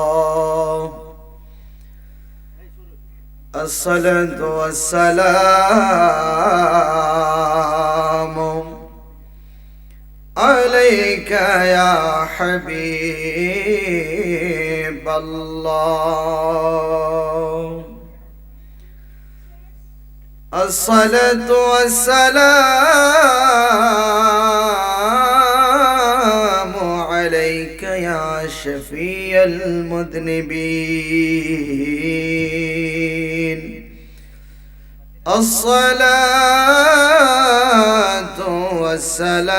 الله الصلاة والسلام عليك يا حبيب الله الصلاة والسلام عليك يا شفيع المذنبين الصلاة والسلام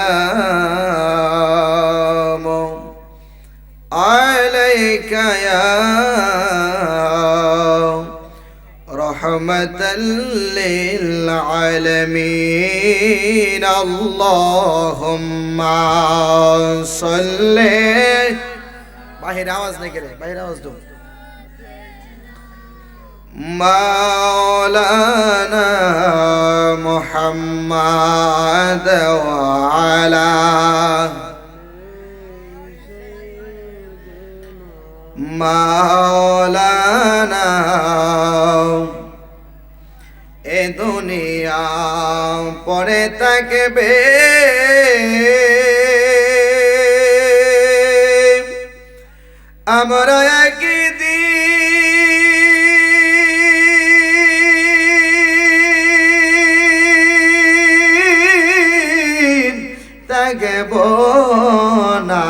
عليك يا رحمة للعالمين اللهم صل বাহির আওয়াজ নেই করে বাহির আওয়াজ দাও مولانا محمد وعلى مولانا এ দুনিয়া পড়ে থাকবে আমরা একদিন থাকব না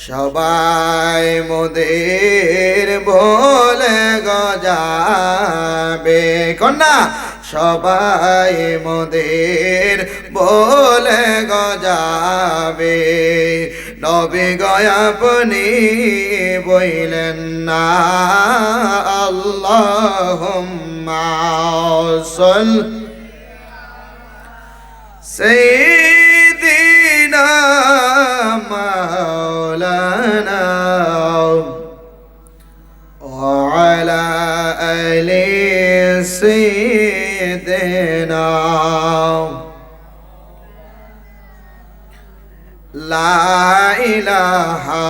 সবাই মোদের বলে গজাবে কন্যা সবাই মোদের বলে গজাবে নবী গয়াপনি বইলেন না আল্লাহুম্মা সাল্লি সাইয়্যিদিনা মাওলানা ওয়া আলা আলি সাইয়্যিদিনা লা ইলাহা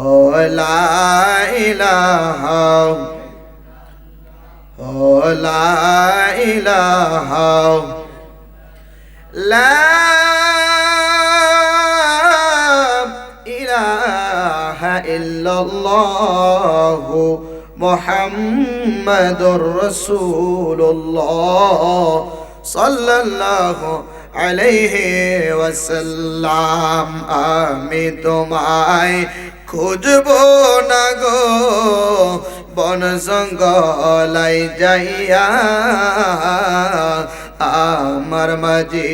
ও লা ইলাহা ও লা ইলাহা লা ইলাহা ইল্লাল্লাহ মুহাম্মাদুর রাসূলুল্লাহ সাল্লাল্লাহু আলাইহি ওয়াসাল্লাম আমি তোমায় খুঁজবো না গো বন জঙ্গলাই যাইয়া আমার মাঝি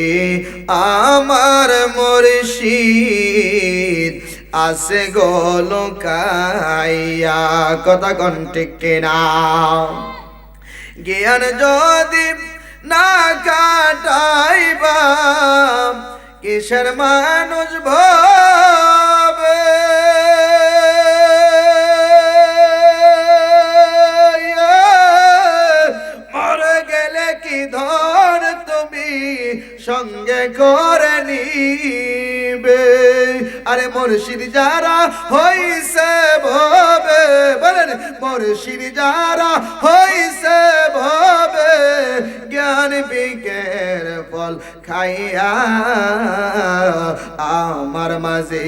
আমার মুর্শিদ আছে গো লুকাইয়া কথা কোন ঠিক কিনা জ্ঞান যদি না কাটাইবা কিসের মানুষ ভাবে মরে গেলে কি ধর তুমি সঙ্গে করে নিবে আরে মুর্শিদ যারা হইছে ভবে বলেন মুর্শিদ যারা হইছে ভবে জ্ঞান বিজ্ঞান ফল খাইয়া আমার মাঝে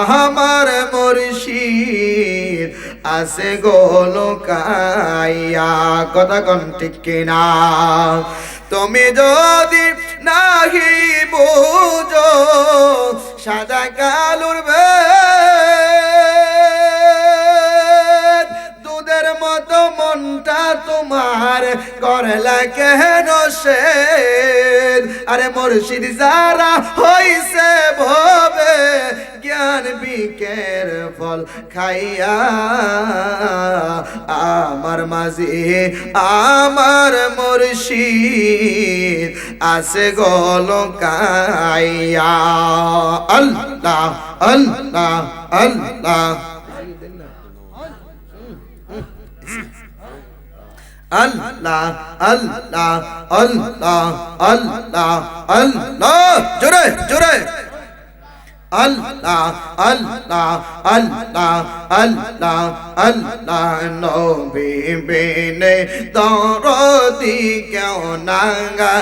আমার মুর্শিদ আছে গো লুকাইয়া কথা কোন ঠিক কিনা তুমি যদি নাহি বুঝো সাদা কালুর ভেদ দুধের মতো মনটা তোমার করলা কেন শেদ আরে মুর্শিদ যারা হইছে ভবে জ্ঞান বিকের ফল খাইয়া আমার মাঝে আমার মুর্শিদ আছে গো লুকাইয়া আল্লাহ আল্লাহ আল্লাহ আল্লাহ আল্লাহ আল্লাহ আল্লাহ আল্লাহ জোরে জোরে আল্লাহ আল্লাহ আল্লাহ আল্লাহ আল্লাহ নবী বিনে দরদি কেউ নাগা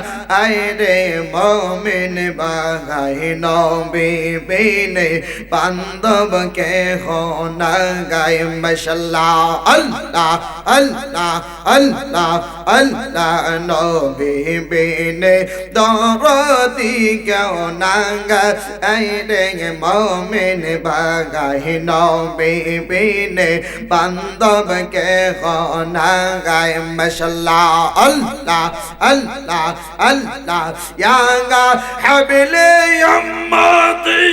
আইরে মুমিন বাগাই নবী বিনে বান্ধব কে হো নাগাই মাশাআল্লাহ আল্লাহ আল্লাহ আল্লাহ আল্লাহ নবী বিনে দরদি কেউ নাগা আইরে মোমিন বাগাই নবী বিনে বান্ধব কে না গায় মাশাআল্লাহ আল্লাহ আল্লাহ আল্লাহ ইয়া হাবিলে উম্মতি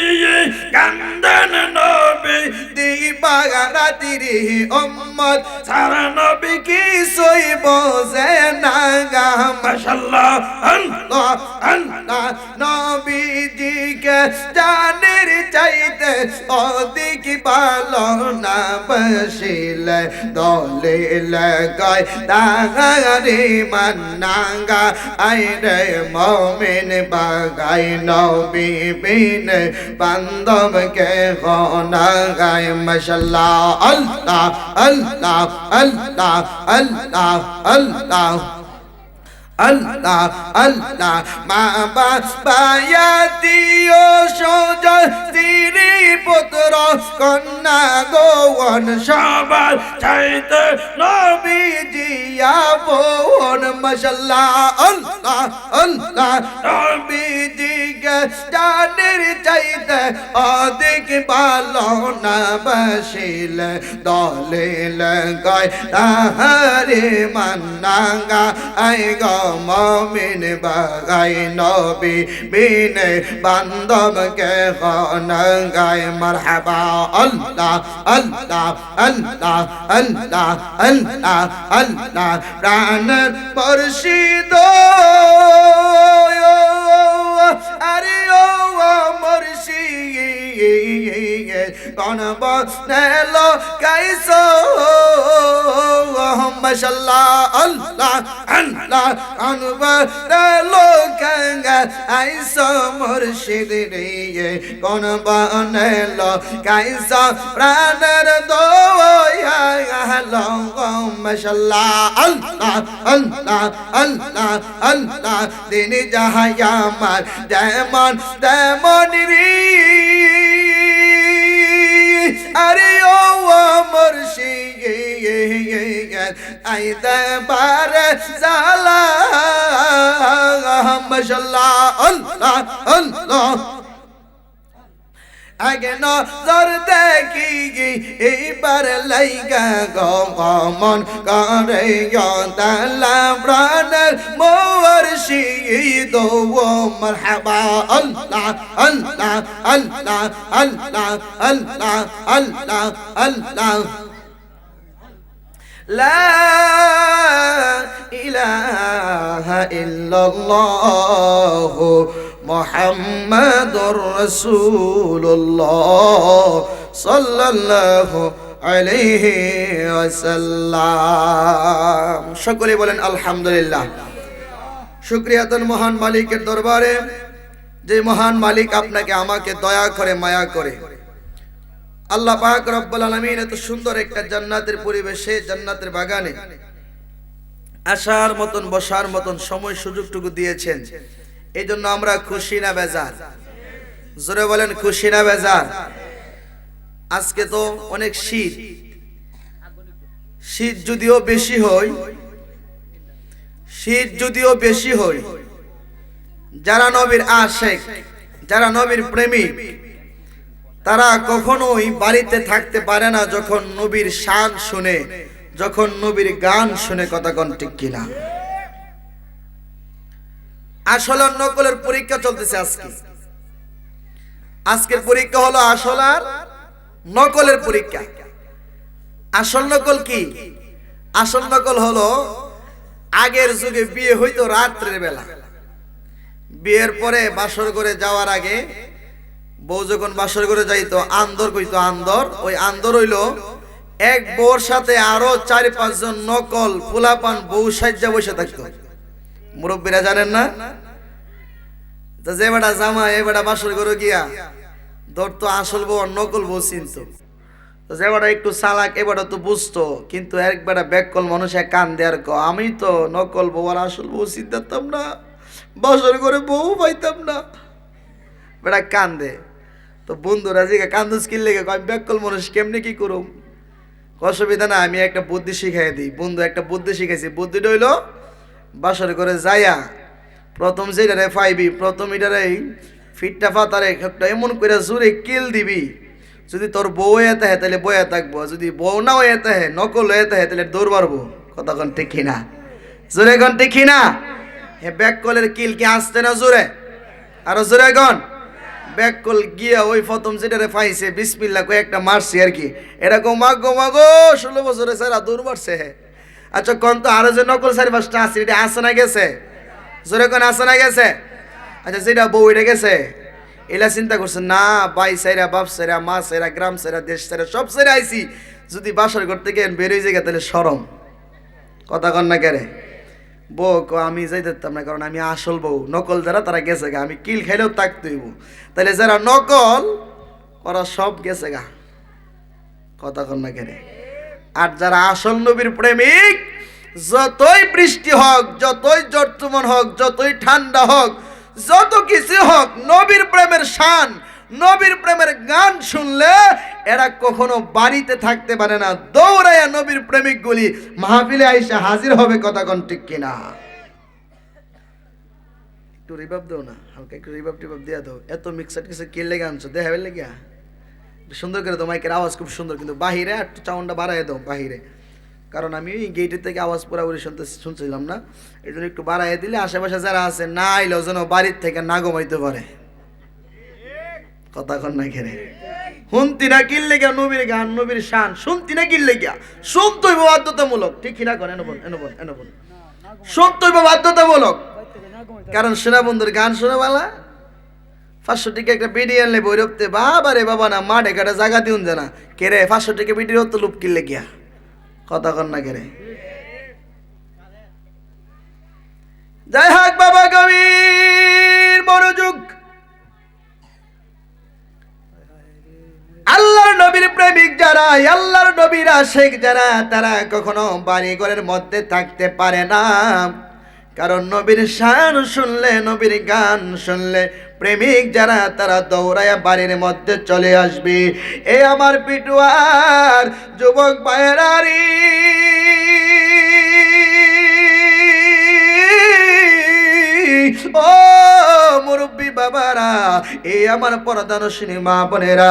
কান্দন নবী দিবারাতিরি উম্মত সারা নবী কি সই বোঝে না গা মাশাআল্লাহ আল্লাহ আল্লাহ নবীজি কে জানের চাইতে অধিক ভালো না বসিলে দলে লাগায় তাহারি মান্নাঙ্গা আইরে মুমিন বাগাই নবী বিনে বান্ধব কে না গায় মাশাআল্লাহ আল্লাহ আল্লাহ আল্লাহ আল্লাহ আল্লাহ আল্লাহ আল্লাহ মা বায়াতিও সজল স্ত্রী পুত্র কন্যা গোবন সবার চাইতে নবীজি আপন মাশাআল্লাহ আল্লাহ আল্লাহ নবীজি কে জানের চাইতে অধিক ভালো না বসিলে দলে লাগায় তাহারে মান্নাঙ্গা আই গো মুমিন বাগাই নবী বিনে বান্ধব কে না গায় মারহাবা আল্লাহ আল্লাহ আল্লাহ আল্লাহ আল্লাহ আল্লাহ প্রাণ মুর্শিদ আরে ও মুর্শিদ কোন বনেলো কাইসো মাশাআল্লাহ আল্লাহ আল্লাহ কোন বনেলো কাঙ্গা আইসো মুর্শিদ রে কোন বনেলো কাইসো প্রাণের দোয়া আল্লাহ মাশাআল্লাহ আল্লাহ আল্লাহ আল্লাহ আল্লাহ দিন যাহায়া আমার যেমন তেমন রে আরে ও মুর্শিদ আইতে পারে জালা মাশাআল্লাহ আল্লাহ আল্লাহ আগে নজর দেখি এইবার লাইগা গমন করে তালা প্রাণের মুর্শিদ ও মারহাবা আল্লাহ আল্লাহ আল্লাহ আল্লাহ আল্লাহ আল্লাহ আল্লাহ লা ইলাহা ইল্লাল্লাহ মুহাম্মাদুর রাসূলুল্লাহ সাল্লাল্লাহু আলাইহি ওয়াসাল্লাম। সকলে বলেন আলহামদুলিল্লাহ। শুকরিয়া তার মহান মালিকের দরবারে, যে মহান মালিক আপনাকে আমাকে দয়া করে মায়া করে। আল্লাহ পাক রব্বুল আলামিন এত সুন্দর একটা জান্নাতের পরিবেশে, জান্নাতের বাগানে আসার মতন বসার মতন সময় সুযোগটুকু দিয়েছেন। এই জন্য আমরা খুশি না বেজার? জোরে বলেন খুশি না বেজার? আজকে তো অনেক শীত, শীত যদিও বেশি হয়, শীত যদিও বেশি হয়, যারা নবীর আশিক, যারা নবীর প্রেমিক, তারা কখনোই বাড়িতে থাকতে পারে না যখন নবীর শান শুনে, যখন নবীর গান শুনে। কথা কোন ঠিক কিনা? আসল আর নকলের পরীক্ষা চলতেছে আজকে। আজকের পরীক্ষা হলো আসল আর নকলের পরীক্ষা। আসল নকল কি? আসল নকল হলো আগের যুগে বিয়ে হইতো রাত্রের বেলা, বিয়ের পরে বাসর ঘরে যাওয়ার আগে বউ যখন বাসর ঘরে যাইতো, আন্দর কইতো, আন্দর, ওই আন্দর হইলো এক বউর সাথে আরো 4-5 জন নকল পোলাপান বউ সাজ্জা বসে থাকতো। মুরব্বীরা জানেন না? তো যে বেটা জামা এ বেটা বাসর করে গিয়া ধরতো আসল বউ আর নকল বউ চিনতো। তো যে বেটা একটু চালাক এ বেটা তো বুঝতো, কিন্তু এক বেটা ব্যাককল মানুষ কান দেয়ার আমি তো নকল বউ আর আসল বউ চিনতাম না, বাসর করে বউ পাইতাম না, বেটা কান্দে। তো বন্ধুরা যে কান্দুস কি লেগে আমি ব্যাককল মানুষ কেমনে কি করুম? অসুবিধা না, আমি একটা বুদ্ধি শিখাই দিই। বন্ধু একটা বুদ্ধি শিখাইছি, বুদ্ধিটা হইলো বাসর করে যাইয়া প্রথম যেটারে পাইবি প্রথম এটারে ফিটটা ফাতারে একটা এমন করে জোরে কিল দিবি, যদি তোর বউ এতে হয় তাহলে বয়ে থাকবো, যদি বউ না হয়েতে হয় নকল হয়েতে হয় তাহলে দৌড় মারবো। কতক্ষণ ঠিক কিনা? জোরে গন ঠিক কিনা? হে ব্যাককলের কিল কি আসতে না জোরে? আরো জোরে গন। ব্যাককল গিয়া ওই প্রথম যেটারে পাইছে বিসমিল্লাহ কয়ে একটা মারছি আর কি, এরকম মাগো মাগো 16 বছরে স্যার দৌড় মারছে। আচ্ছা কোন তো আরো যে নকল 4-5টা আছে, এটা আসে না গেছে? জোরে কোন আসে না গেছে? আচ্ছা যেটা বউ এটা গেছে, এলা চিন্তা করছে না ভাই সাইরা বাপ সাইরা মা সাইরা গ্রাম সাইরা দেশ সাইরা সব সাইরা আইছি, যদি বাসার ঘর থেকে বেরোয় যায় তাহলে শরম। কথা কন না কেরে? বউ আমি যাই দিতাম না, কারণ আমি আসল বউ, নকল যারা তারা গেছে গা, আমি কিল খাইলেও তাকতে হইব। তাহলে যারা নকল ওরা সব গেছে গা। কথা কন না কেরে? আর যারা আসল নবীর প্রেমিক, যতই বৃষ্টি হোক, যতই জর্তুমন হোক, যতই ঠান্ডা হোক, যত কিছু হোক, নবীর প্রেমের শান, নবীর প্রেমের গান শুনলে এরা কখনো বাড়িতে থাকতে পারে না, দৌড়াইয়া নবীর প্রেমিকগুলি মাহফিলে আইসা হাজির হবে। কথা কোন ঠিক কিনা? একটু রিভাব দাও না, হালকা একটু রিভাব টিভাব দিয়া দাও। এত মিক্সার কিছু কে লেগে আনছো? দেখাবে লেগে সুন্দর করে দাও, মাইকের আওয়াজ খুব সুন্দর, কিন্তু বাহিরে একটু সাউন্ডটা বাড়াই দাও বাহিরে, কারণ আমি গেটের থেকে আওয়াজ পুরাপুরি শুনছিলাম না, এই জন্য একটু বাড়াই দিলে আশেপাশে যারা আছে না আইলেও যেন বাড়ির থেকে না ঘুমাইতে পারে। কথা কন না খেরে? শুনতি না কিনলে গিয়া নবীর গান, নবীর শান শুনতি না কিনলে গিয়া শুনতই বাধ্যতামূলক। ঠিক কিনা করেন? এনবন শুনতই বাধ্যতামূলক, কারণ সেনা বন্ধুর গান শোনা বালা 500 টাকা একটা বিডি আনলে বই রক্তে বাবা রে বাবা না মাঠে কাটা জায়গা দিউন জানা কেরে 500 টাকা বিডির তো লুপ কিনলে গিয়া। কথা কন না কেরে? যাই হোক বাবা গভীর মনোযোগ। আল্লাহর নবীর প্রেমিক যারা, আল্লাহর নবীর আশিক যারা, তারা কখনো বাড়ি ঘরের মধ্যে থাকতে পারে না, কারণ নবীর শান শুনলে, নবীর গান শুনলে প্রেমিক যারা তারা দৌড়ায়া বাড়ির মধ্যে চলে আসবে। এ আমার পিটুয়ার যুবক ভাইয়েরারি, ও মুরব্বী বাবারা, এই আমার পরদানশীনী মা বোনেরা,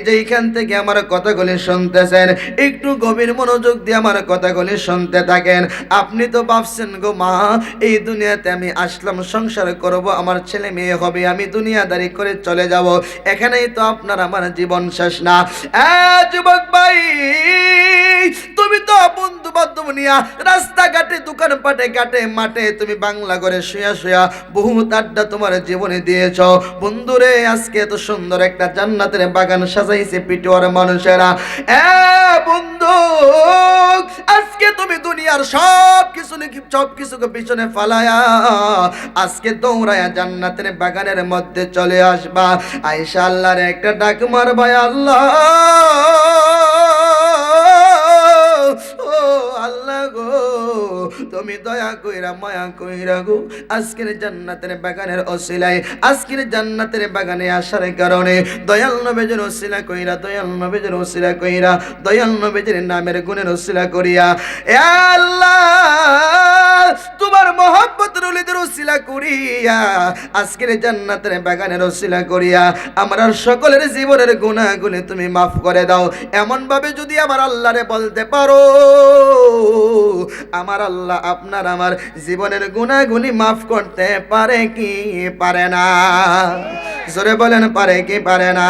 যেইখান থেকে আমার কথাগুলি শুনতেছেন একটু গভীর মনোযোগ দিয়ে আমার কথাগুলি শুনতে থাকেন। আপনি তো ভাবছেন গো মা, এই দুনিয়াতে আমি আসলাম সংসার করব, আমার ছেলে মেয়ে হবে, আমি দুনিয়াদারি করে চলে যাব, এখানেই তো আপনার আমার জীবন শেষ না। যুবক ভাই, তুমি তো বন্ধু বান্ধব নিয়া রাস্তাঘাটে দোকানপাটে ঘাটে মাঠে তুমি বাংলা করে শুয়া শুয়া বহুত আড্ডা তোমার জীবনে দিয়েছ। বন্ধুরে আজকে এত সুন্দর একটা জান্নাতের বাগান সাজাইছে পিটুয়ার মানুষেরা। বন্ধু, আজকে তুমি দুনিয়ার সব কিছুকে পিছনে ফালায়া আজকে দৌড়ায়া জান্নাতের বাগানের মধ্যে চলে আসবা। আয়েশা আল্লাহর একটা ডাক মারবা, আল্লাহ ও আল্লাহ গো, তুমি দয়া কইরা মায়া কইরা গো, আজকের জান্নাতের বাগানের ওসিলায়, আজকের জান্নাতের বাগানে আসার কারণে দয়াল নবীর ওসিলা কইরা, দয়াল নবীর ওসিলা কইরা, দয়াল নবীর নামের গুণের ওসিলা করিয়া, এ আল্লাহ তোমার মহব্বতের ওলিদের ওসিলা করিয়া, আজকের জান্নাতের বাগানের ওসিলা করিয়া আমরা সকলের জীবনের গুনাহগুলি তুমি মাফ করে দাও। এমন ভাবে যদি আমার আল্লাহরে বলতে পারো, আমার আল্লাহ আপনার আমার জীবনের গুনাহগুলি মাফ করতে পারে কি পারে না? জোরে বলেন পারে কি পারে না?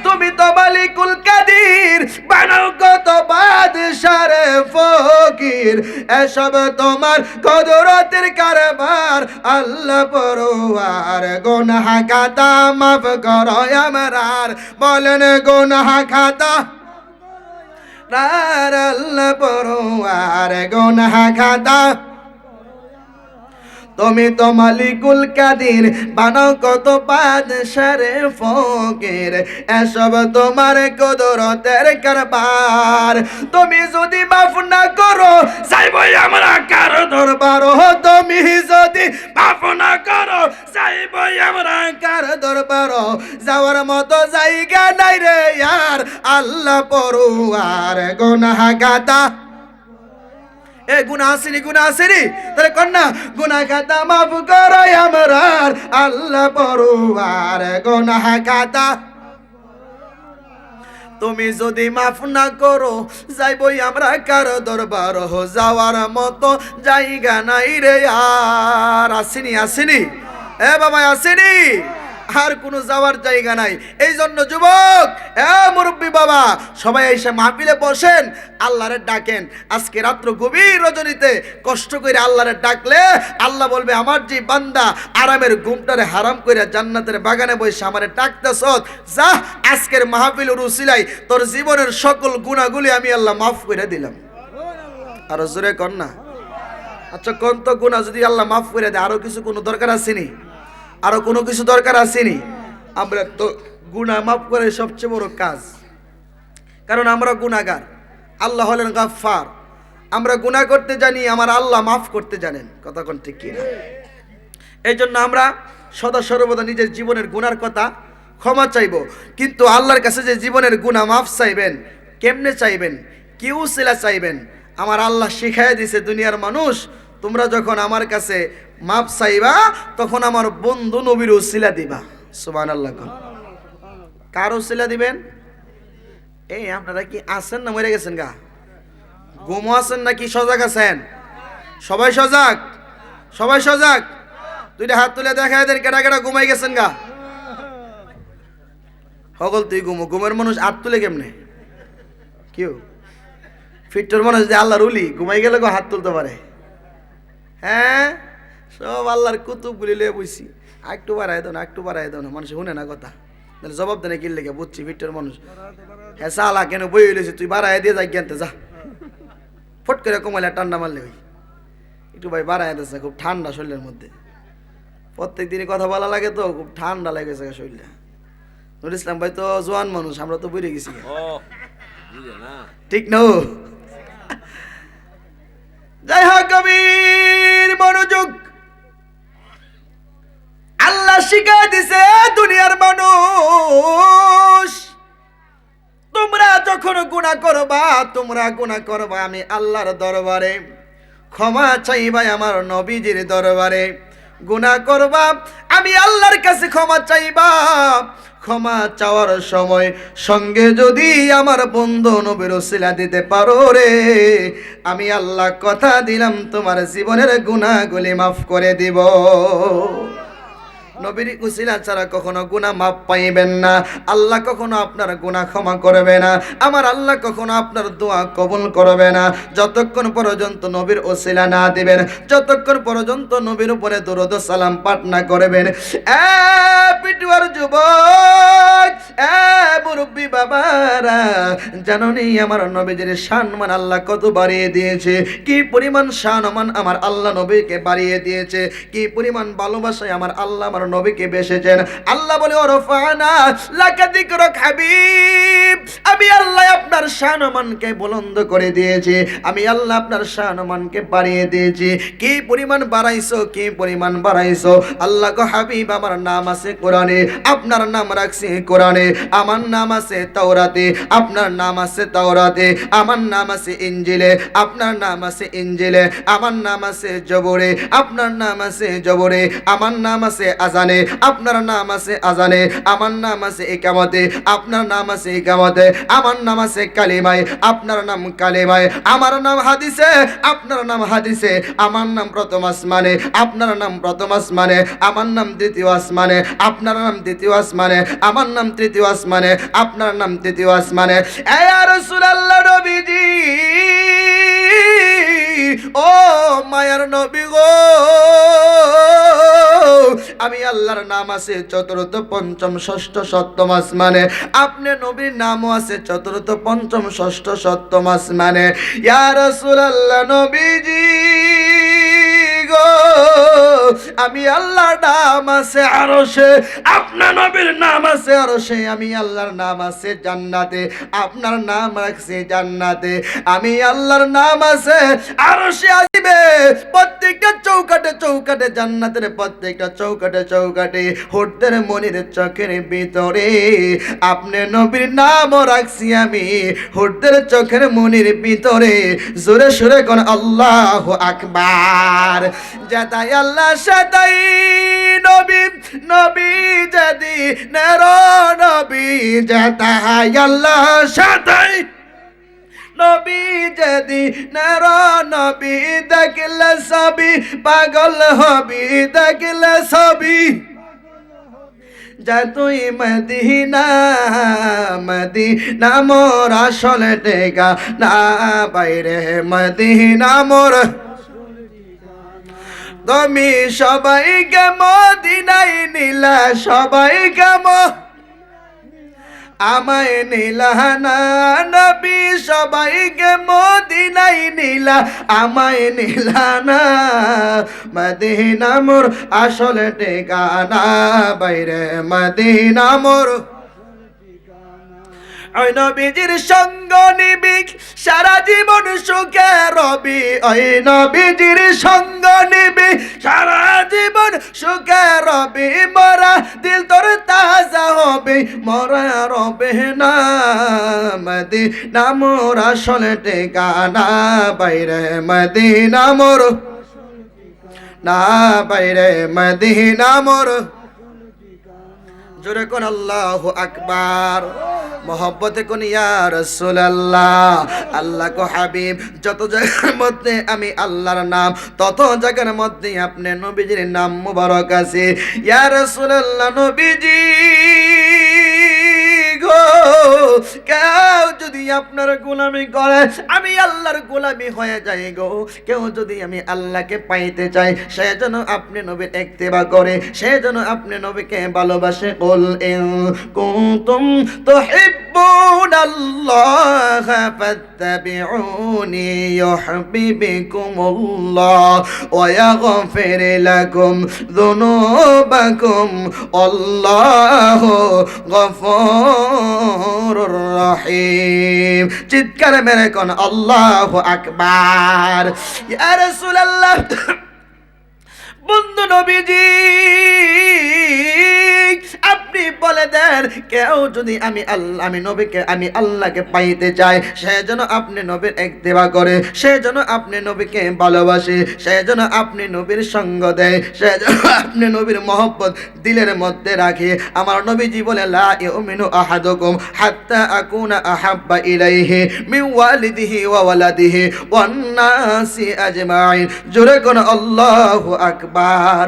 তুমি তো মালিকুল কাদির, বানাও কত বাদশার ফকির, এসব তোমার কুদরতের কারবার, আল্লাহ পরওয়ার, গুনাহ খাতা মাফ করো আমরার, বলেন গুনাহ খাতা আপনার আল্লাহ পরোয়ার গুনাহ খাতা তুমি তো মালিকুল কাদির বানাও কত বাদশারে ফকির এসব তোমার কুদরতের কারবার তুমি যদি মাফ না করো যাইব আমরা কার দরবার তুমি যদি মাফ না করো যাইব আমরা কার দরবার যাওয়ার মতো জায়গা নাই রে यार আল্লাহ পরোয়ার গুনাহ গাতা এ গুনাহ আসেনি তাহলে কন্যা গুনাহ খাতা মাফ করো আমরার আল্লাহ পরোয়ার গুনাহ খাতা তুমি যদি মাফ না করো যাইবই আমরা কার দরবার যাওয়ার মতো জায়গা নাই রে আর আসেনি এ বাবা আসেনি আর কোনো যাওয়ার জায়গা নাই এই জন্য যুবক মুরব্বী বাবা সবাই এসে মাহফিলে বসেন আল্লাহরে ডাকেন আজকে রাত্র গভীর রজনীতে কষ্ট করে আল্লাহরে ডাকলে আল্লাহ বলবে আমার যে বান্দা আরামের ঘুমটারে হারাম করে জান্নাতের বাগানে বসে আমারে ডাকতেছ যা আজকের মাহফিলের উসিলাই তোর জীবনের সকল গুনাহগুলি আমি আল্লাহ মাফ করে দিলাম আর জোরে কর না আচ্ছা কোন তো গুনাহ যদি আল্লাহ মাফ করে দেয় আরো কিছু কোনো দরকার আসেনি আরো কোনো কিছু দরকার আসেনি আমরা তো গুনাহ মাফ করে সবচেয়ে বড় কাজ কারণ আমরা গুনাহগার আল্লাহ হলেন গাফফার আমরা গুনাহ করতে জানি আমার আল্লাহ মাফ করতে জানেন কথা কোন ঠিক কি না এই জন্য আমরা সদা সর্বদা নিজের জীবনের গুনার কথা ক্ষমা চাইবো কিন্তু আল্লাহর কাছে যে জীবনের গুনাহ মাফ চাইবেন কেমনে চাইবেন কি উসিলা চাইবেন আমার আল্লাহ শিখাইয়া দিয়েছে দুনিয়ার মানুষ তোমরা যখন আমার কাছে মাপ চাইবা তখন আমার বন্ধু নবীর উসিলা দিবা সুবহানাল্লাহ কার উসিলা দিবেন এই আপনারা কি আছেন না মরে গেছেন গা ঘুমো আছেন নাকি সজাগ আছেন সবাই সজাগ দুইটা হাত তুলে দেখায় দেন কেটা কেটা ঘুমাই গেছেন গা সকল তুই ঘুমের মানুষ হাত তুলে কেমনে কেউ ফিট্টর মানুষ যে আল্লাহর উলি ঘুমাই গেলে হাত তুলতে পারে হ্যাঁ সব আল্লাহর কুতুবগুলি লিয়ে বইছি একটু বাড়াই দাও না মানুষ শুনে না কথা তাহলে জবাব দেনে কিনলে গে বুঝছি ফিট্টর মানুষ হ্যাঁ সালা কেন বই হইলেছি তুই বাড়াই দিয়ে যাই জ্ঞানতে যা ফট করে কমাইলে ঠান্ডা মারলে ওই একটু ভাই বাড়াই দিচ্ছে খুব ঠান্ডা শরীরের মধ্যে প্রত্যেক দিনই কথা বলা লাগে তো খুব ঠান্ডা লাগেছে শরীরটা নুরুল ইসলাম ভাই তো জোয়ান মানুষ আমরা তো বুঝে গেছি ঠিক না যাই হোক গভীর মনোযোগ আল্লাহ শিখাই দিছে দুনিয়ার মানুষ তোমরা যখন গুনাহ করবা আমি আল্লাহর দরবারে ক্ষমা চাইবা আমার নবীজির দরবারে গুনাহ করবা আমি আল্লাহর কাছে ক্ষমা চাইবা ক্ষমা চাওয়ার সময় সঙ্গে যদি আমার বন্ধু নবীর উসিলা দিতে পারো রে আমি আল্লাহ কথা দিলাম তোমার জীবনের গুনাহগুলি মাফ করে দিব নবীর উসিলা ছাড়া কখনো গুনাহ মাফ পাইবেন না আল্লাহ কখনো আপনার গুনাহ ক্ষমা করবে না আমার আল্লাহ কখনো আপনার দোয়া কবুল করবে না যতক্ষণ পর্যন্ত নবীর উসিলা না দিবেন যতক্ষণ পর্যন্ত নবীর উপরে দরুদ ও সালাম পাঠ না করবেন পিটুয়ার যুবক মুরব্বী বাবারা জানোনি আমার নবীজির সম্মান আল্লাহ কত বাড়িয়ে দিয়েছে কি পরিমাণ সম্মান আমার আল্লাহ নবীকে বাড়িয়ে দিয়েছে কি পরিমাণ ভালোবাসায় আমার আল্লাহ আমার নবীকে বেসেছেন আল্লাহ বলে ওরফানা লাকা যিকরুক হাবিব আমি আল্লাহ আপনার সম্মানকে বুলন্দ করে দিয়েছি আমি আল্লাহ আপনার সম্মানকে বাড়িয়ে দিয়েছি কি পরিমাণ বাড়াইছো আল্লাহ গো হাবিব আমার নাম আছে কোরআনে আপনার নাম রাখছি কোরআনে আমার নাম আছে তাওরাতে আপনার নাম আছে তাওরাতে আমার নাম আছে ইনজিলে আপনার নাম আছে ইনজিলে আমার নাম আছে জবরে আপনার নাম আছে জবরে আমার নাম আছে আজানে আপনার নাম আছে আজানে আমার নাম আছে ইকামতে আপনার নাম আছে ইকামতে আমার নাম আছে কালিমায় আপনার নাম কালিমায় আমার নাম হাদিসে আপনার নাম হাদিসে আমার নাম প্রথম আসমানে আপনার নাম প্রথম আসমানে আমার নাম দ্বিতীয় আসমানে আপনার নাম দ্বিতীয় আসমানে আমার নাম তৃতীয় আসমানে আপনার নাম তৃতীয় আসমানে এ রাসূলুল্লাহ নবীজি ও মায়ার নবী গো আমি আল্লাহর নাম আছে চতুর্থ পঞ্চম ষষ্ঠ সপ্তম আসমানে, আপনি নবীর নামও আছে চতুর্থ পঞ্চম ষষ্ঠ সপ্তম আসমানে। ইয়া রাসূলুল্লাহ নবীজি গো, আমি আল্লাহর নাম আছে আরশে, আপনার নবীর নাম আছে আরশে, আমি আল্লাহর নাম আছে জান্নাতে, আপনার নাম রাখছি জান্নাতে, আমি আল্লাহর নাম আছে আরশে আসিবে। প্রত্যেকটা চৌকাটে চৌকাটে জান্নাতের প্রত্যেকটা চৌকাটে চৌকাটে হুরদের মনির চোখের ভিতরে আপনি নবীর নামও রাখছি আমি হুরদের চোখের মনির ভিতরে। জোরে সুরে কোন আল্লাহু আকবার। যেতাই আল্লাহ সেতাই নবী, নবী যদি নের নবী, যেতাই আল্লাহ সেতাই নবী যদি নের নবী, দেখলে সবই পাগল হবি, দেখলে সবই যা তুই মদিনা, মদিনা মোর আসল টেকা না বাইরে, মদিনা মোর। তুমি সবাইকে মদিনাই নিলা, সবাইকে আমায় নিলা না নবী, সবাইকে মদিনাই নিলা, আমায় নিলা না। মদিনা মোর আসল ঠিকানা বাইরে, মদিনা মোর। ওই নবীজির সঙ্গ নিবি সারা জীবন সুখে রবি, ওই নবীজির সঙ্গ নিবি সারা জীবন সুখে রবি। মরা দিল তোর তাজা হবে, মরা রবে না। মদিনা মোর আসল ঠিকানা বাইরে, মদিনা মোর না বাইরে, মদিনা মোর। জোরে কোন আল্লাহু আকবার। মোহব্বতে কোন ইয়া রাসূলুল্লাহ। আল্লাহ কো হাবিব, যত জায়গার মধ্যে আমি আল্লাহর নাম, তত জায়গার মধ্যে আপনি নবীজির নাম মুবারক আছে। ইয়া রাসূলুল্লাহ নবীজি গো, কেউ যদি আপনার গোলামি করে আমি আল্লাহর গোলামি হয়ে যাই গো। কেউ যদি আমি আল্লাহকে পাইতে চাই সে যেন আপনি নবীর ইত্তেবা করে, সে যেন আপনি নবীকে ভালোবাসে। কুল ইন কুনতুম তুহিব্বুনাল্লাহ ফাত্তাবিউনি ইউহিব্বুকুমুল্লাহ ওয়া ইয়াগফির লাকুম যুনুবাকুম আল্লাহু গফুরুর রহিম। চিৎকার মেরে কোন আল্লাহু আকবার। ইয়া রাসূলুল্লাহ বন্ধু নবীজি আপনি বলে দেন, কেউ যদি আমি নবীকে আমি আল্লাহকে পাইতে চাই সে যেন আপনি নবীর ইত্তেবা করে, সে যেন আপনি নবীকে ভালোবাসে, সে যেন আপনি নবীর সঙ্গ দেয়, সে যেন আপনি নবীর মহব্বত দিলের মধ্যে রাখে। আমার নবীজি বলে লা ইউমিনু আহাদুকুম হাত্তা আকুনা আহাব্বা ইলাইহি মিন ওয়ালিদিহি ওয়া ওয়ালাদিহি ওয়ান নাসি আজমাইন। জোরে কোন আল্লাহু আকবার।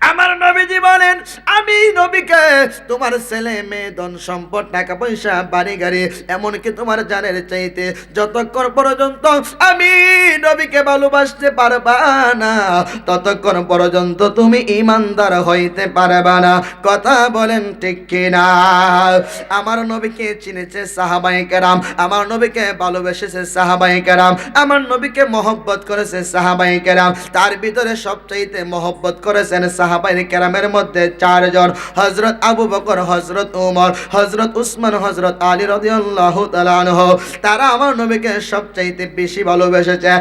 আমার নবীজি বলেন, আমি নবীকে তোমার ছেলে মেয়ে ধন সম্পদ টাকা পয়সা বাড়ি গাড়ি এমনকি তোমার জানের চাইতে যতক্ষণ পর্যন্ত আমি নবীকে ভালোবাসতে পারবা না ততক্ষণ পর্যন্ত তুমি ঈমানদার হইতে পারবা না। কথা বলেন ঠিক কিনা? আমার নবীকে চিনেছে সাহাবায়ে কেরাম, আমার নবীকে ভালোবেসেছে সাহাবায়ে কেরাম, আমার নবীকে মহব্বত করেছে সাহাবায়ে কেরাম। তার ভিতরে সবচাইতে মহব্বত করেছেন সাহাবায়ে কেরামের মধ্যে চারজন, হযরত আবু বকর, হযরত ওমর, হযরত উসমান, হযরত আলী রাদিয়াল্লাহু তাআলা আনহু। তারা আমার নবীকে সবচাইতে বেশি ভালোবেসেছে।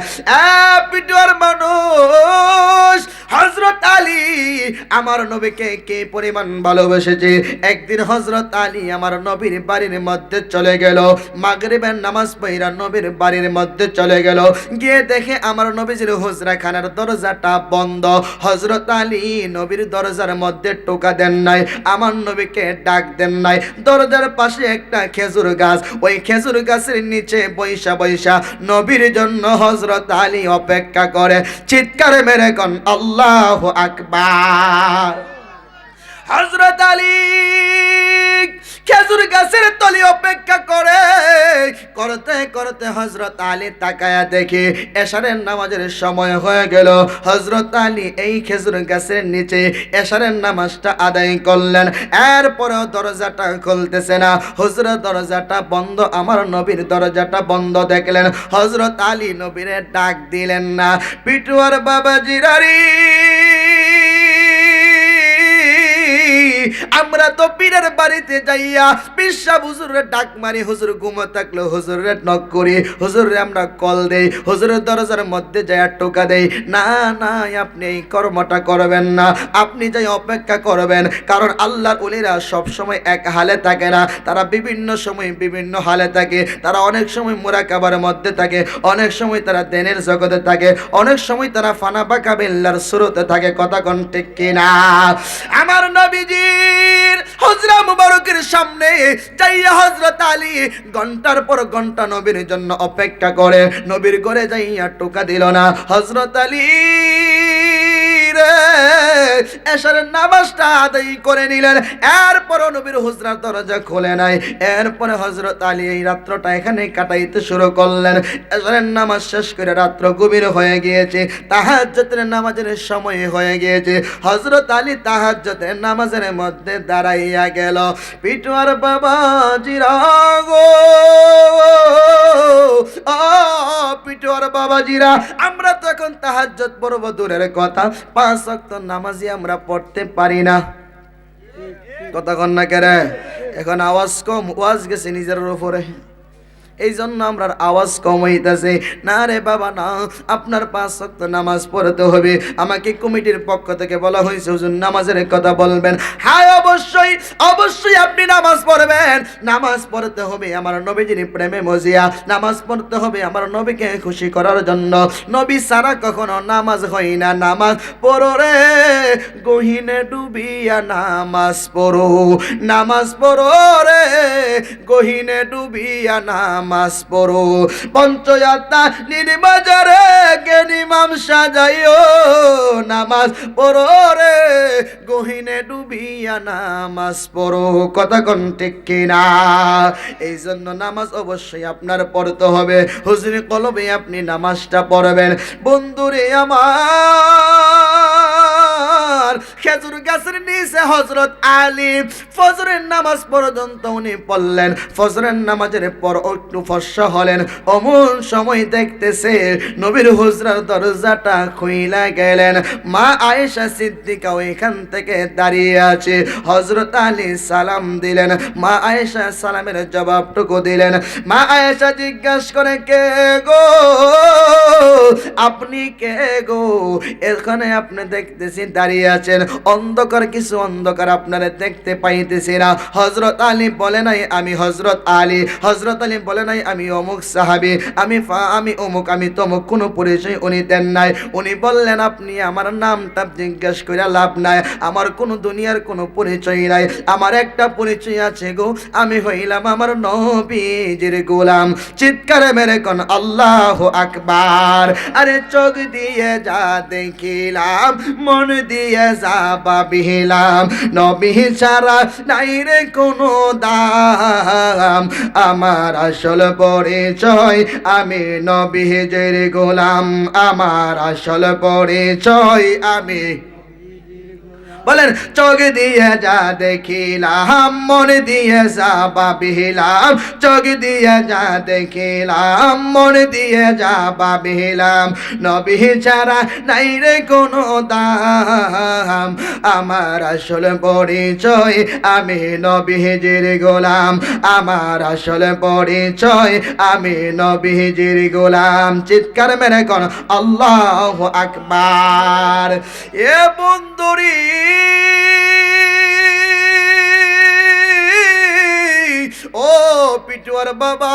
পিটুয়ার মানুষ হযরত আলী আমার নবীকে কে পরিমাণ ভালোবেসেছে। একদিন হযরত আলী আমার নবীর বাড়ির মধ্যে চলে গেল, মাগরিবের নামাজ পড়া নবীর বাড়ির মধ্যে চলে গেল, গিয়ে দেখে আমার নবীজির হুজরাখানার দরজাটা বন্ধ। হযরত আলী নবীর দরজার মধ্যে টোকা দেন নাই, আমার নবীকে ডাক দেন নাই। দরজার পাশে একটা খেজুর গাছ, ওই খেজুর গাছের নিচে বৈশা বৈশা নবীর জন্য হযরত আলী অপেক্ষা করে। চিৎকার মেরে কোন আল্লাহু আকবার। হযরত আলী খেজুর গাছের তলে অপেক্ষা করে করতে করতে হযরত আলী তাকায়া দেখে এশারের নামাজের সময় হয়ে গেল। হযরত আলী এই খেজুর গাছের নিচে এশারের নামাজটা আদায় করলেন। এরপরেও দরজাটা খুলতেছে না, হুজুর দরজাটা বন্ধ, আমার নবীর দরজাটা বন্ধ দেখলেন। হযরত আলী নবীরে ডাক দিলেন না। পিটুয়ার বাবা জিরারি, আমরা তো পীরের বাড়িতে যাইয়া পিসাব হুজুরে ডাক মারি, হুজুর ঘুমো থাকলো হুজুরে নক করি, হুজুরে আমরা কল দেই, হুজুরের দরজার মধ্যে যাইয়া টোকা দেই। না না, আপনি এই কর্মটা করবেন না, আপনি যাই অপেক্ষা করবেন। কারণ আল্লাহর ওলিরা সব সময় এক হালে থাকে না, তারা বিভিন্ন সময় বিভিন্ন হালে থাকে। তারা অনেক সময় মুরাকাবার মধ্যে থাকে, অনেক সময় তারা দেনের জগতে থাকে, অনেক সময় তারা ফানা বাঁকা বিল্লার শুরুতে থাকে। কথা কোন ঠিক কিনা? আমার নবীজির হুজরা মুবারকের সামনে যাইয়া হযরত আলী ঘন্টার পর ঘন্টা নবীর জন্য অপেক্ষা করে। নবীর ঘরে যাইয়া টোকা দিল না। হযরত আলী এশারের নামাজটা আদায় করে নিলেন। এরপরও নবীর হুজরার দরজা খুলে নাই। এরপরে হযরত আলী এই রাত্রটা এখানে কাটাইতে শুরু করলেন। এশারের নামাজ শেষ করে রাত্র গভীর হয়ে গিয়েছে, তাহাজ্জুদের নামাজের সময় হয়ে গিয়েছে। হযরত আলী তাহাজ্জুদের নামাজের মধ্যে দাঁড়াইয়া গেল। পিটুয়ার বাবা জিরা গো, পিটুয়ার বাবা জিরা, আমরা তো এখন তাহাজ্জুদ পড়ব দূরের কথা, 5 ওয়াক্ত নামাজই আমরা পড়তে পারি না। কথা কন না কেরে? এখন আওয়াজ কম, ওয়াজ গেছে নিজের উপরে, এই জন্য আমরা আওয়াজ কম হইতেছে। না রে বাবা না, আপনার 5 ওয়াক্ত নামাজ পড়তে হবে। আমাকে কমিটির পক্ষ থেকে বলা হয়েছে হুজুর নামাজের কথা বলবেন। হ্যাঁ অবশ্যই অবশ্যই আপনি নামাজ পড়বেন। নামাজ পড়তে হবে আমার নবীজির প্রেমে মজিয়া, নামাজ পড়তে হবে আমার নবীকে খুশি করার জন্য। নবী সারা কখনো নামাজ হয় না। নামাজ পড়ো রে গহিনে ডুবিয়া, নামাজ পড়ো, নামাজ পড়ো রে গহিনে ডুবিয়া, নামাজ পড়ো। পঞ্চয়াত্রা নির্বাজারে জ্ঞানীমাম সাজাইও, নামাজ পড়ো রে গহিনে ডুবিয়া, নামাজ পড়ো। কথা কোন ঠিক কিনা? এই জন্য নামাজ অবশ্যই আপনার পড়তে হবে। হুজুরি কলবে আপনি নামাজটা পড়বেন। বন্ধুরে আমার, খেজুর গাছের নিচে হযরত আলী ফজরের নামাজ পর্যন্ত উনি পড়লেন। ফজরের নামাজের পর একটু ফর্সা হলেন। অমন সময় দেখতেছে নবীর হুজরার দরজাটা খুইলা গেলেন। মা আয়েশা সিদ্দিকা ওইখান থেকে দাঁড়িয়ে আছে। হযরত আলী সালাম দিলেন, মা আয়েশা সালামের জবাবটুকু দিলেন। মা আয়েশা জিজ্ঞাসা করে, কে গো? আপনি কে গো? এখানে আপনি দেখতেছি দাঁড়িয়ে আছেন, অন্ধকার, কিছু অন্ধকার আপনারা দেখতে পাইতেছি না। হযরত আলী বলে নাই আমি হযরত আলী, হযরত আলী বলে নাই আমি অমুক সাহাবী, আমি অমুক, আমি তমুক, কোনো পরিচয় উনি দেন নাই। উনি বললেন আপনি আমার নামটা জিজ্ঞাসা করে লাভ নাই, আমার কোনো দুনিয়ার কোনো পরিচয় নাই, আমার একটা পরিচয় আছে গো, আমি হইলাম আমার নবীজির গোলাম। চিৎকারে মেরে কোন আল্লাহু আকবার। আরে চোখ দিয়ে যা দেখিলাম, মন দিয়ে যা ভাবিলাম, নবী ছাড়া নাই রে কোনো দাম, আমার আসল পরিচয় আমি নবীজির গোলাম, আমার আসল পরিচয় আমি। বলেন, চোখ দিয়ে যা দেখিলাম, মন দিয়ে যা ভাবিলাম, চোখ দিয়ে যা দেখিলাম, মন দিয়ে যা ভাবিলাম, নবী ছাড়া নাই রে কোনো দাম, আমার আসল পরিচয় আমি নবীজির গোলাম, আমার আসল পরিচয় আমি নবীজির গোলাম। চিৎকার মেরে কোন আল্লাহু আকবার। এ বন্ধুরি, ও পিটুয়ার বাবা,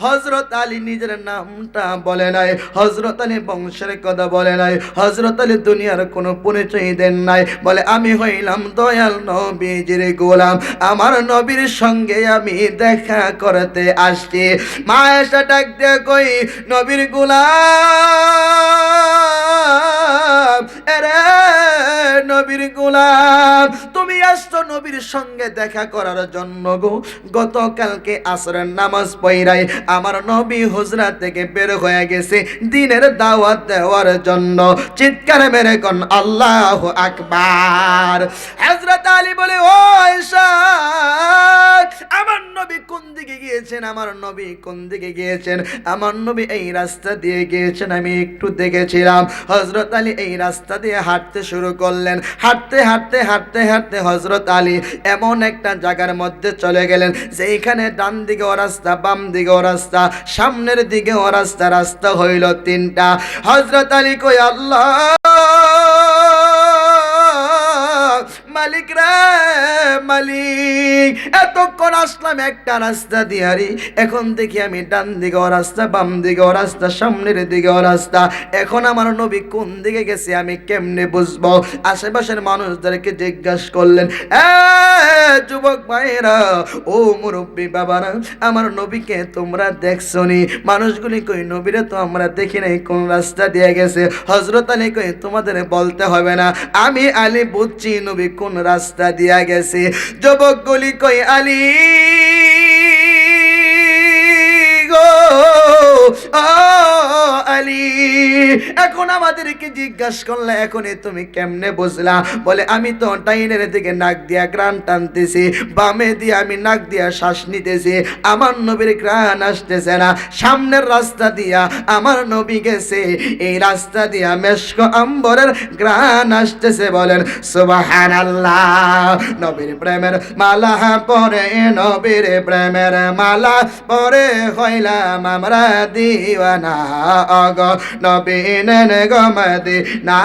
হযরত আলী নিজের নামটা বলে নাই, হযরত আলী বংশের কথা বলে নাই, হযরত আলী দুনিয়ার কোনো পরিচয় দেন নাই। বলে আমি হইলাম দয়াল নবীজির গোলাম, আমার নবীর সঙ্গে আমি দেখা করতে আসছি। মা এসে ডাক দিয়ে কই, নবীর গোলাম, এরে নবীর গোলাম, তুমি আসতো নবীর সঙ্গে দেখা করার জন্য গো। গতকালকে আসরের নামাজ পড়াই আমার নবী হুজরা থেকে বের হয়ে গেছে দ্বীনের দাওয়াত দেওয়ার জন্য। চিৎকার মেরে কোন আল্লাহু আকবার। হযরত আলী বলে, ও আয়েশা, আমার নবী কোন দিকে গিয়েছেন, আমার নবী কোন দিকে গিয়েছেন? আমার নবী এই রাস্তা দিয়ে গিয়েছেন, আমি একটু দেখেছিলাম। হযরত আলী এই রাস্তা দিয়ে হাঁটতে শুরু করলেন। হাঁটতে হাঁটতে হাঁটতে হাঁটতে হযরত আলী এমন একটা জায়গার মধ্যে চলে গেলেন যেখানে ডান দিকে ও রাস্তা, বাম দিকে ও রাস্তা, সামনের দিকে ও রাস্তা, রাস্তা হইল তিনটা। হযরত আলী কই, আল্লাহ মালিক রে মালিক, এতক্ষণ আসলাম একটা রাস্তা দিয়ে, এখন দেখি আমি ডান দিকে ও রাস্তা, বাম দিকে ও রাস্তা, সামনের দিকে ও রাস্তা। এখন আমার নবী কোন দিকে গেছে আমি কেমনে বুঝবো? আশেপাশের মানুষদেরকে জিজ্ঞাসা করলেন, যুবক ভাইরা, ও মুরব্বী বাবারা, আমার নবীকে তোমরা দেখছনি? মানুষগুলি কই, নবীরে তো আমরা দেখি নাই, কোন রাস্তা দিয়ে গেছে? হযরত আলী কই, তোমাদের বলতে হবে না, আমি আলী বুঝছি নবী কোন রাস্তা দিয়া গেছে। যুবকগুলি কই, আলী গো, আলী, এখন আমাদেরকে জিজ্ঞাসা করলে এখনই তুমি কেমনে বুঝলা? বলে, আমি তো ডাইনের দিকে নাক দিয়া গ্রান টানতেছি, বামে দিয়ে আমি নাক দিয়া শ্বাস নিতেছি, আমার নবীর গ্রান আসতেছে না। সামনের রাস্তা দিয়া আমার নবী গেছে, এই রাস্তা দিয়া মেশক আম্বরের গ্রান আসতেছে। বলেন সুবহানাল্লাহ। নবীর প্রেমের মালা পরে, নবীর প্রেমের মালা পরে হইলাম আমরা দিওয়ানা। অগ নবী নেন গো মদিনা,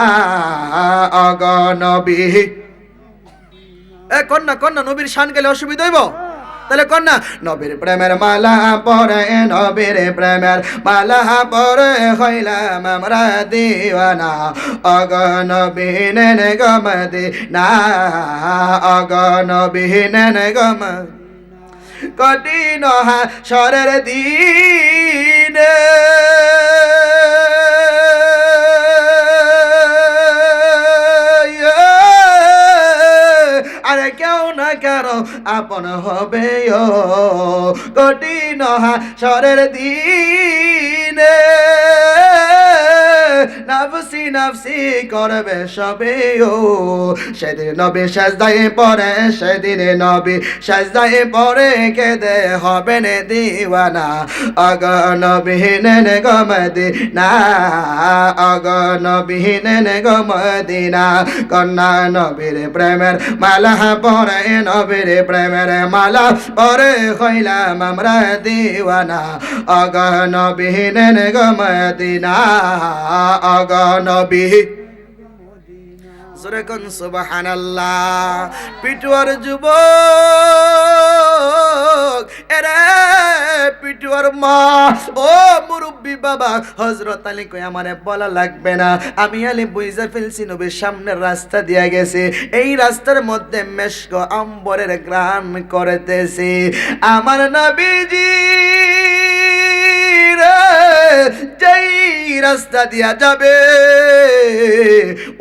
অগ নবী। কন্যা কন্যা, নবীর শান গেলে অসুবিধা হইব? তাহলে কন্যা, নবীর প্রেমের মালা পরে, নবীর প্রেমের মালা পরে হইলাম আমরা দিওয়ানা। অগ নবী নেন গো মদিনা, অগ নবী নেন গো মদিনা। কঠিন হাসরের দিনে আরে কেউ না কারো আপন হবে, ও কঠিন হাসরের দিনে নাফসি নাফসি করবে সবে, ও সেদিন নবী সাজদায় পড়ে, সেদিন নবী সাজদায় পড়ে কেঁদে হবেন দিওয়ানা। অগ নবী নেন গো মদিনা, অগ নবী নেন গো মদিনা। কন্যা নবীর প্রেমের মালা পরে, নবীর প্রেমের মালা পরে হইলাম আমরা দিওয়ানা। অগ নবী নেন গো মদিনা, অগ নবী। জোরে কোন সুবহানাল্লাহ। পিটুয়ার যুবক, এরে পিটুয়ার মা, ও মুরব্বী বাবা, হযরত আলী কই, আমারে বলা লাগবে না, আমি আলী বুঝা ফেলছি নবীর সামনের রাস্তা দিয়া গেছে, এই রাস্তার মধ্যে মেশক আম্বরের গ্রাণ করতেছে। আমার নবীজি যেই রাস্তা দিয়া যাবে,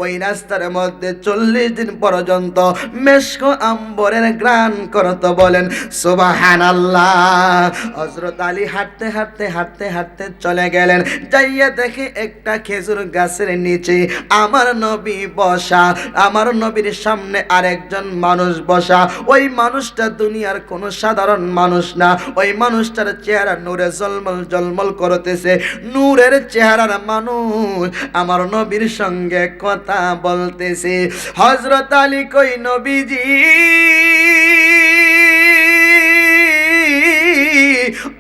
ওই রাস্তার মধ্যে 40 দিন পর্যন্ত মেশক আম্বরের গ্রাণ করত। বলেন সুবহানাল্লাহ। হযরত আলী হাঁটতে হাঁটতে হাঁটতে হাঁটতে চলে গেলেন, যাইয়া দেখে একটা খেজুর গাছের নিচে আমার নবী বসা, আমার নবীর সামনে আরেকজন মানুষ বসা। ওই মানুষটা দুনিয়ার কোনো সাধারণ মানুষ না, ওই মানুষটার চেহারা নূরে জলমল জলমল করতেছে, নূরের চেহারার মানুষ আমার নবীর সঙ্গে কথা বলতেছে। হযরত আলী কই, নবীজি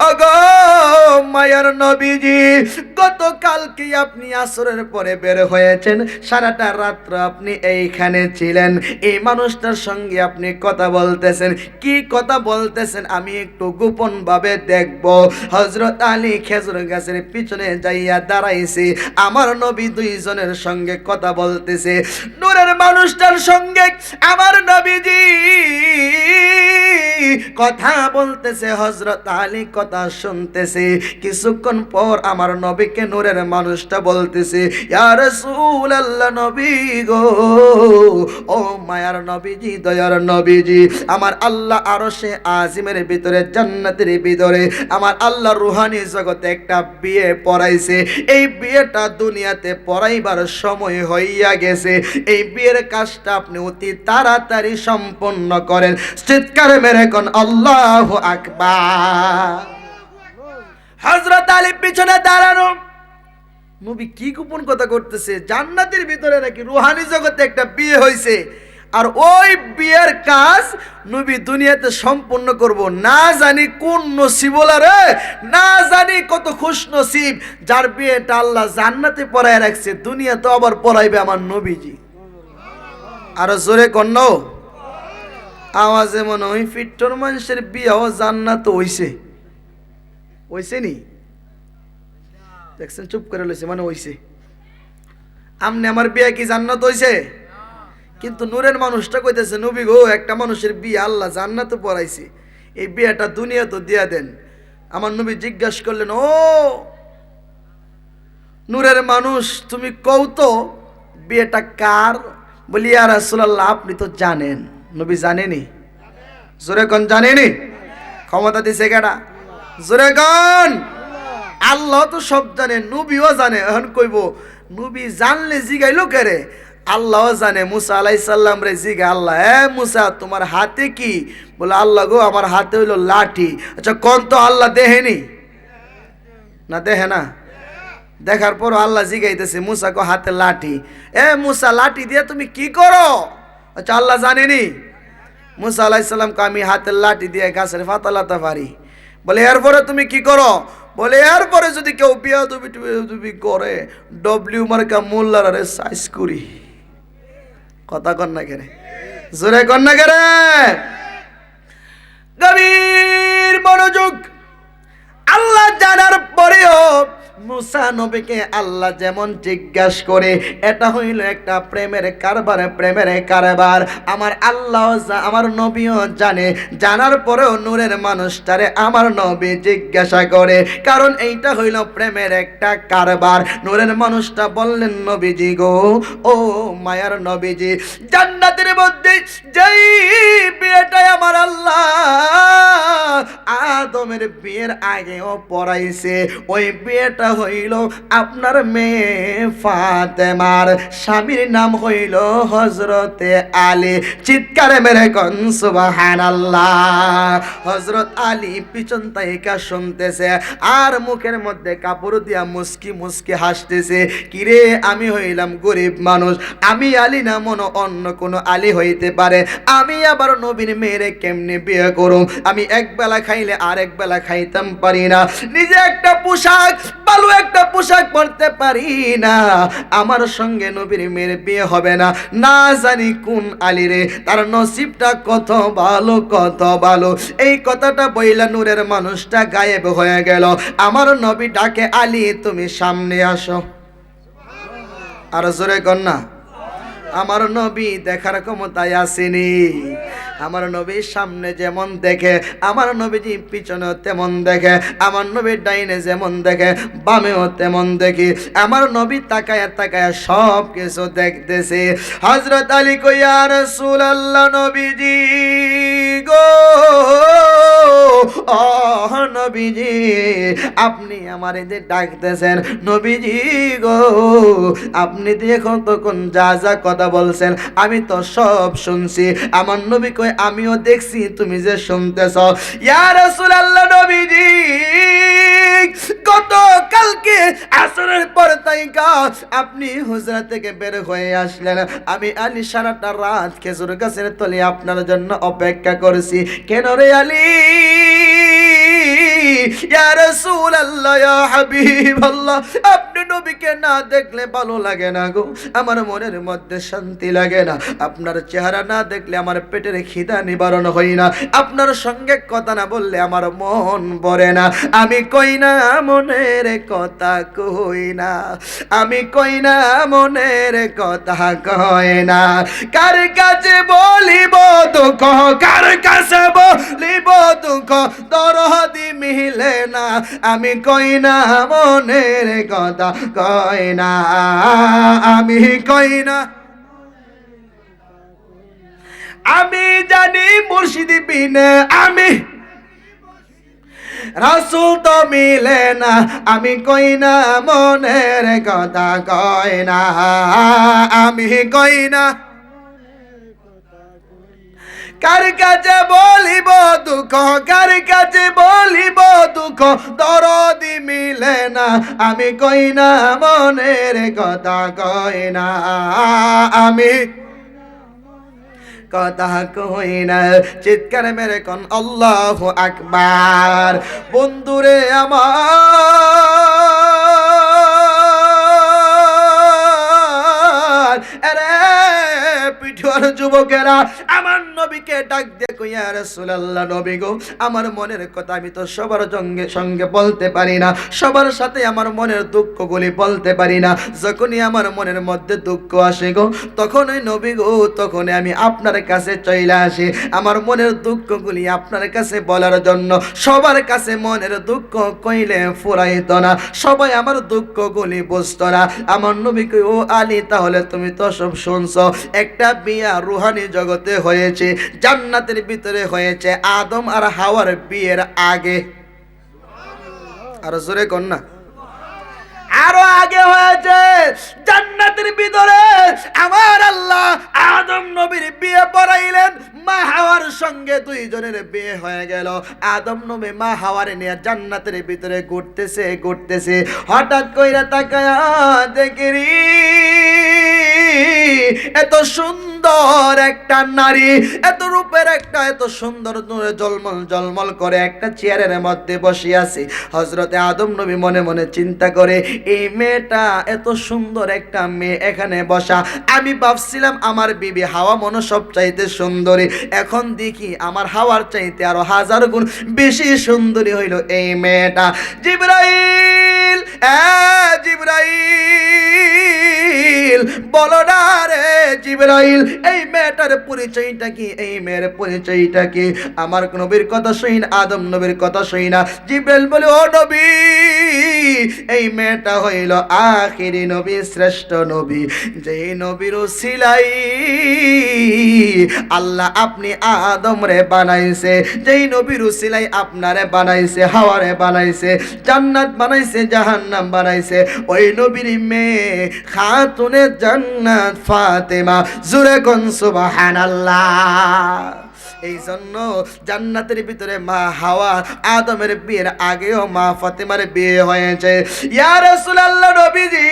ওগো মায়ার নবীজি, গতকালকে আপনি আসরের পরে বের হয়েছেন, সারাটা রাত্র আপনি এইখানে ছিলেন, এই মানুষটার সঙ্গে আপনি কথা বলতেছেন, কি কথা বলতেছেন আমি একটু গোপন ভাবে দেখব। হযরত আলী খেজুর গাছের পিছনে যাইয়া দাঁড়াইছে, আমার নবী দুইজনের সঙ্গে কথা বলতেছে। নূরের মানুষটার সঙ্গে আমার নবীজি কথা বলতেছে, হযরত আলী কথা শুনতেছে। কিছুক্ষণ পর আমার নবীকে নূরের মানুষটা বলতেছে, ইয়া রাসূলুল্লাহ, নবী গো, ও মায়ার নবীজি, দয়ার নবীজি, আমার আল্লাহ আরশে আজিমের ভিতরে, জান্নাতের ভিতরে আমার আল্লাহ রুহানি জগতে একটা বিয়ে পড়াইছে। এই বিয়েটা দুনিয়াতে পড়াইবার সময় হইয়া গেছে। এই বিয়ের কাজটা আপনি অতি তাড়াতাড়ি সম্পন্ন করেন। চিৎকার মেরে কোন আল্লাহু আকবার। হযরত আলী পিছনে দাঁড়ানো। নবী কি গোপন কথা করতেছে? জান্নাতের ভিতরে নাকি রুহানি জগতে একটা বিয়ে হইছে, আর ওই বিয়ের কাজ নবী দুনিয়াতে সম্পূর্ণ করব। না জানি কোন নসিবলা রে, না জানি কত খুশ নসিব, যার বিয়েটা আল্লাহ জান্নাতে পড়ায় রাখছে, দুনিয়াতে আবার পড়াইবে আমার নবীজি। আরো জোরে কন্ন আওয়াজে মনে হয় ফিট্টর মানুষের বিয়েও জান্নাত হইছে। হইছে নি? দেখছেন, চুপ করে লইছে, মানে হইছে। আমনে আমার বিয়ে কি জান্নাত হইছে? কিন্তু নূরের মানুষটা কইতেছে, নবী গো, একটা মানুষের বিয়ে আল্লাহ জান্নাতে পড়াইছে, এই বিয়েটা দুনিয়া তো দিয়া দেন। আমার নবী জিজ্ঞাসা করলেন, ও নূরের মানুষ, তুমি কও তো বিয়েটা কার? বলি, ইয়া রাসূলুল্লাহ, আপনি তো জানেন। নবী জানেনি? জোরে কোন জানেনি? ক্ষমতা দিছে কেডা? জোরে কোন। আল্লাহ তো সব জানে, নবীও জানে। এখন কইব নবী জানলে জিগাইলো কেরে? আল্লাহও জানে। মুসা আলাইহিস সালাম রে জিগা আল্লাহ, এ মুসা, তোমার হাতে কি? বলে, আল্লাহ গো, আমার হাতে হইলো লাঠি। আচ্ছা কোন তো আল্লাহ দেহেনি? না দেহে না? দেখার পর আল্লাহ জিগাইতেছে, মুসা কো হাতে লাঠি। এ মুসা, লাঠি দিয়ে তুমি কি করো? আচ্ছা আল্লাহ জানেনি? মুসা আলাইহিস সালাম কে আমি হাতের লাঠি দিয়ে গাছের পাতা লাতা পারি। বলে, এরপরে তুমি কি করো? বলে, এরপরে যদি কেউ বিয়াদবি করে, ডব্লিউ মার্কা মোল্লারে সাইজ করি। কথা কন না কেরে? জোরে কন না কেরে? গভীর মনোযোগ। আল্লাহ জানার পরেও মুসা নবীকে আল্লাহ যেমন জিজ্ঞাসা করে, এটা হইল একটা প্রেমের কারবার, প্রেমের কারবার। আমার আল্লাহ, আমার নবীও জানে। জানার পরেও নূরের মানুষটারে আমার নবী জিজ্ঞাসা করে, কারণ এইটা হইল প্রেমের একটা কারবার। নূরের মানুষটা বললেন, নবীজি গো, ও মায়ার নবীজি, জান্নাতের মধ্যে যেই বিয়েটা আমার আল্লাহ আদমের বিয়ের আগেও পড়াইছে, ওই বিয়েটা হইল আপনার মেয়ে ফাতেমার, স্বামীর নাম হইল হযরতে আলী। চিৎকারে মেরে কোন সুবহানাল্লাহ। হযরত আলী পিছন থেকে শুনতেছে, আর মুখের মধ্যে কাপড় দিয়া মুস্কি মুস্কি হাসতেছে। কিরে, আমি হইলাম গরিব মানুষ, আমি আলী না, মনে অন্য কোন আলী হইতে পারে। আমি আবার নবীর মেয়েরে কেমনে বিয়ে করুম? আমি এক বেলা খাইলে আরেক বেলা খাইতাম পারি না। নিজে একটা পোশাক, ভালো একটা পোশাক পরতে পারি না। আমার সঙ্গে নবীর মেয়ের বিয়ে হবে না। না জানি কোন আলী রে, তার নসিবটা কত ভালো, কত ভালো। এই কথাটা বইলা নূরের মানুষটা গায়েব হয়ে গেল। আমার নবী ডাকে, আলী তুমি সামনে আসো। আর জোরে কর না। আমার নবী দেখার ক্ষমতায় আসেনি। আমার নবীর সামনে যেমন দেখে, আমার নবীজি পিছনেও তেমন দেখে। আমার নবীর ডাইনে যেমন দেখে, বামেও তেমন দেখি। আমার নবী তাকায়া তাকায়া সব কিছু দেখতেছে। হযরত আলী কই, ইয়া রাসূলুল্লাহ, নবীজি গো, ও নবীজি, আপনি আমারে যে ডাকতেছেন, নবীজি গো, আপনি দেখুন তখন যা যা কথা বলছেন আমি তো সব শুনছি। আমার নবী কই, আমিও দেখছি তুমি যে শুনতেছ। ইয়া রাসূলুল্লাহ, নবীজি, গত কালকে আসরের পর তাইকা আপনি হুজরা থেকে বের হয়ে আসলেন। আমি আলী সারাটা রাত খেজুর গাছের তলে আপনার জন্য অপেক্ষা করেছি। কেন রে আলী? ইয়া রাসূলুল্লাহ, ইয়া হাবিবাল্লাহ, আপনি আপনি নবীকে না দেখলে ভালো লাগে না গো, আমার মনের মধ্যে শান্তি লাগে না। আপনার চেহারা না দেখলে আমার পেটের খিদা নিবারণ হয় না। আপনার সঙ্গে কথা না বললে আমার মন ভরে না। আমি কই না মনের কথা কই না, আমি কই না মনের কথা কই না। কার কাছে বলিব দুঃখ, কার কাছে বলিব দুঃখ, দরদি মিলে না। আমি কই না মনের কথা কই না, আমি কই না। আমি জানি মুর্শিদ বিনে আমি রাসূল তো মিলে না। আমি কই না মনের কথা কই না, আমি কই না। কার কাছে বলিব দুঃখ, কার কাছে বলিব দুঃখ, দরদি মিলে না। আমি কই না মনের কথা কই না, আমি কথা কই না। চিৎকার মেরে কোন আল্লাহু আকবার। বন্ধুরে আমার, আরে পিঠুয়ার যুবকেরা, আমার নবীকে ডাক দিয়ে কই, ইয়া রাসূলুল্লাহ, নবী গো, আমার মনের কথা আমি তো সবার সঙ্গে বলতে পারি না, সবার সাথে আমার মনের দুঃখগুলি বলতে পারি না। যখনই আমার মনের মধ্যে দুঃখ আসে গো, তখনই নবী গো, তখনই আমি আপনার কাছে চলে আসি আমার মনের দুঃখগুলি আপনার কাছে বলার জন্য। সবার কাছে মনের দুঃখ কইলে ফুরাইতো না, সবাই আমার দুঃখগুলি বুঝতো না। আমার নবী কই, ও আলী, তাহলে তুমি তো সব শুনছো, একটা বিয়া রুহানি জগতে হয়েছে, জান্নাতের ভিতরে হয়েছে, আদম আর হাওয়ার বিয়ের আগে। আর জোরে কর না, আরো আগে হয়েছে জান্নাতের ভিতরে। আমার আল্লাহ আদম নবীর বিয়ে পড়াইলেন, মা হাওয়ার সঙ্গে দুইজনের বিয়ে হয়ে গেল। আদম নবী মা হাওয়ারে নিয়ে জান্নাতের ভিতরে ঘুরতেছে, হঠাৎ কইরা তাকায়া দেখি এত সুন্দর একটা নারী, এত রূপের একটা, এত সুন্দর নূরে জলমল করে একটা চেয়ারের মধ্যে বসে আছে। হযরতে আদম নবী মনে মনে চিন্তা করে, এই মেয়েটা, এত সুন্দর একটা মেয়ে এখানে বসা, আমি ভাবছিলাম আমার বিবি হাওয়া মনে সব চাইতে সুন্দরী, এখন দেখি আমার হাওয়ার চাইতে আরো 1000 গুণ বেশি সুন্দরী হইল এই মেয়েটা। জিবরাইল, জিবরাইল, বলো না রে জিবরাইল, এই মেয়েটার পরিচয়টা কি, এই মেয়ের পরিচয়টা কি? আমার নবীর কথা শুই না, আদম নবীর কথা শুই না। জিবরাইল বলে, ও নবী, এই মেয়েটা হইল আখিরি নবী, শ্রেষ্ঠ নবী, যেই নবীর উসিলাই আল্লাহ আপনি আদম রে বানাইছে, যেই নবীর উসিলাই আপনারে বানাইছে, হাওয়ারে বানাইছে, জান্নাত বানাইছে, জাহান্নাম বানাইছে, ওই নবীর মেয়ে খাতুনে জান্নাত ফাতেমা। জোরে কোন সুবহানাল্লাহ। এই জন্য জান্নাতের ভিতরে মা হাওয়া আদমের বিয়ের আগেও মা ফাতেমার বিয়ে হয়েছে। ইয়া রাসূলুল্লাহ, নবীজি,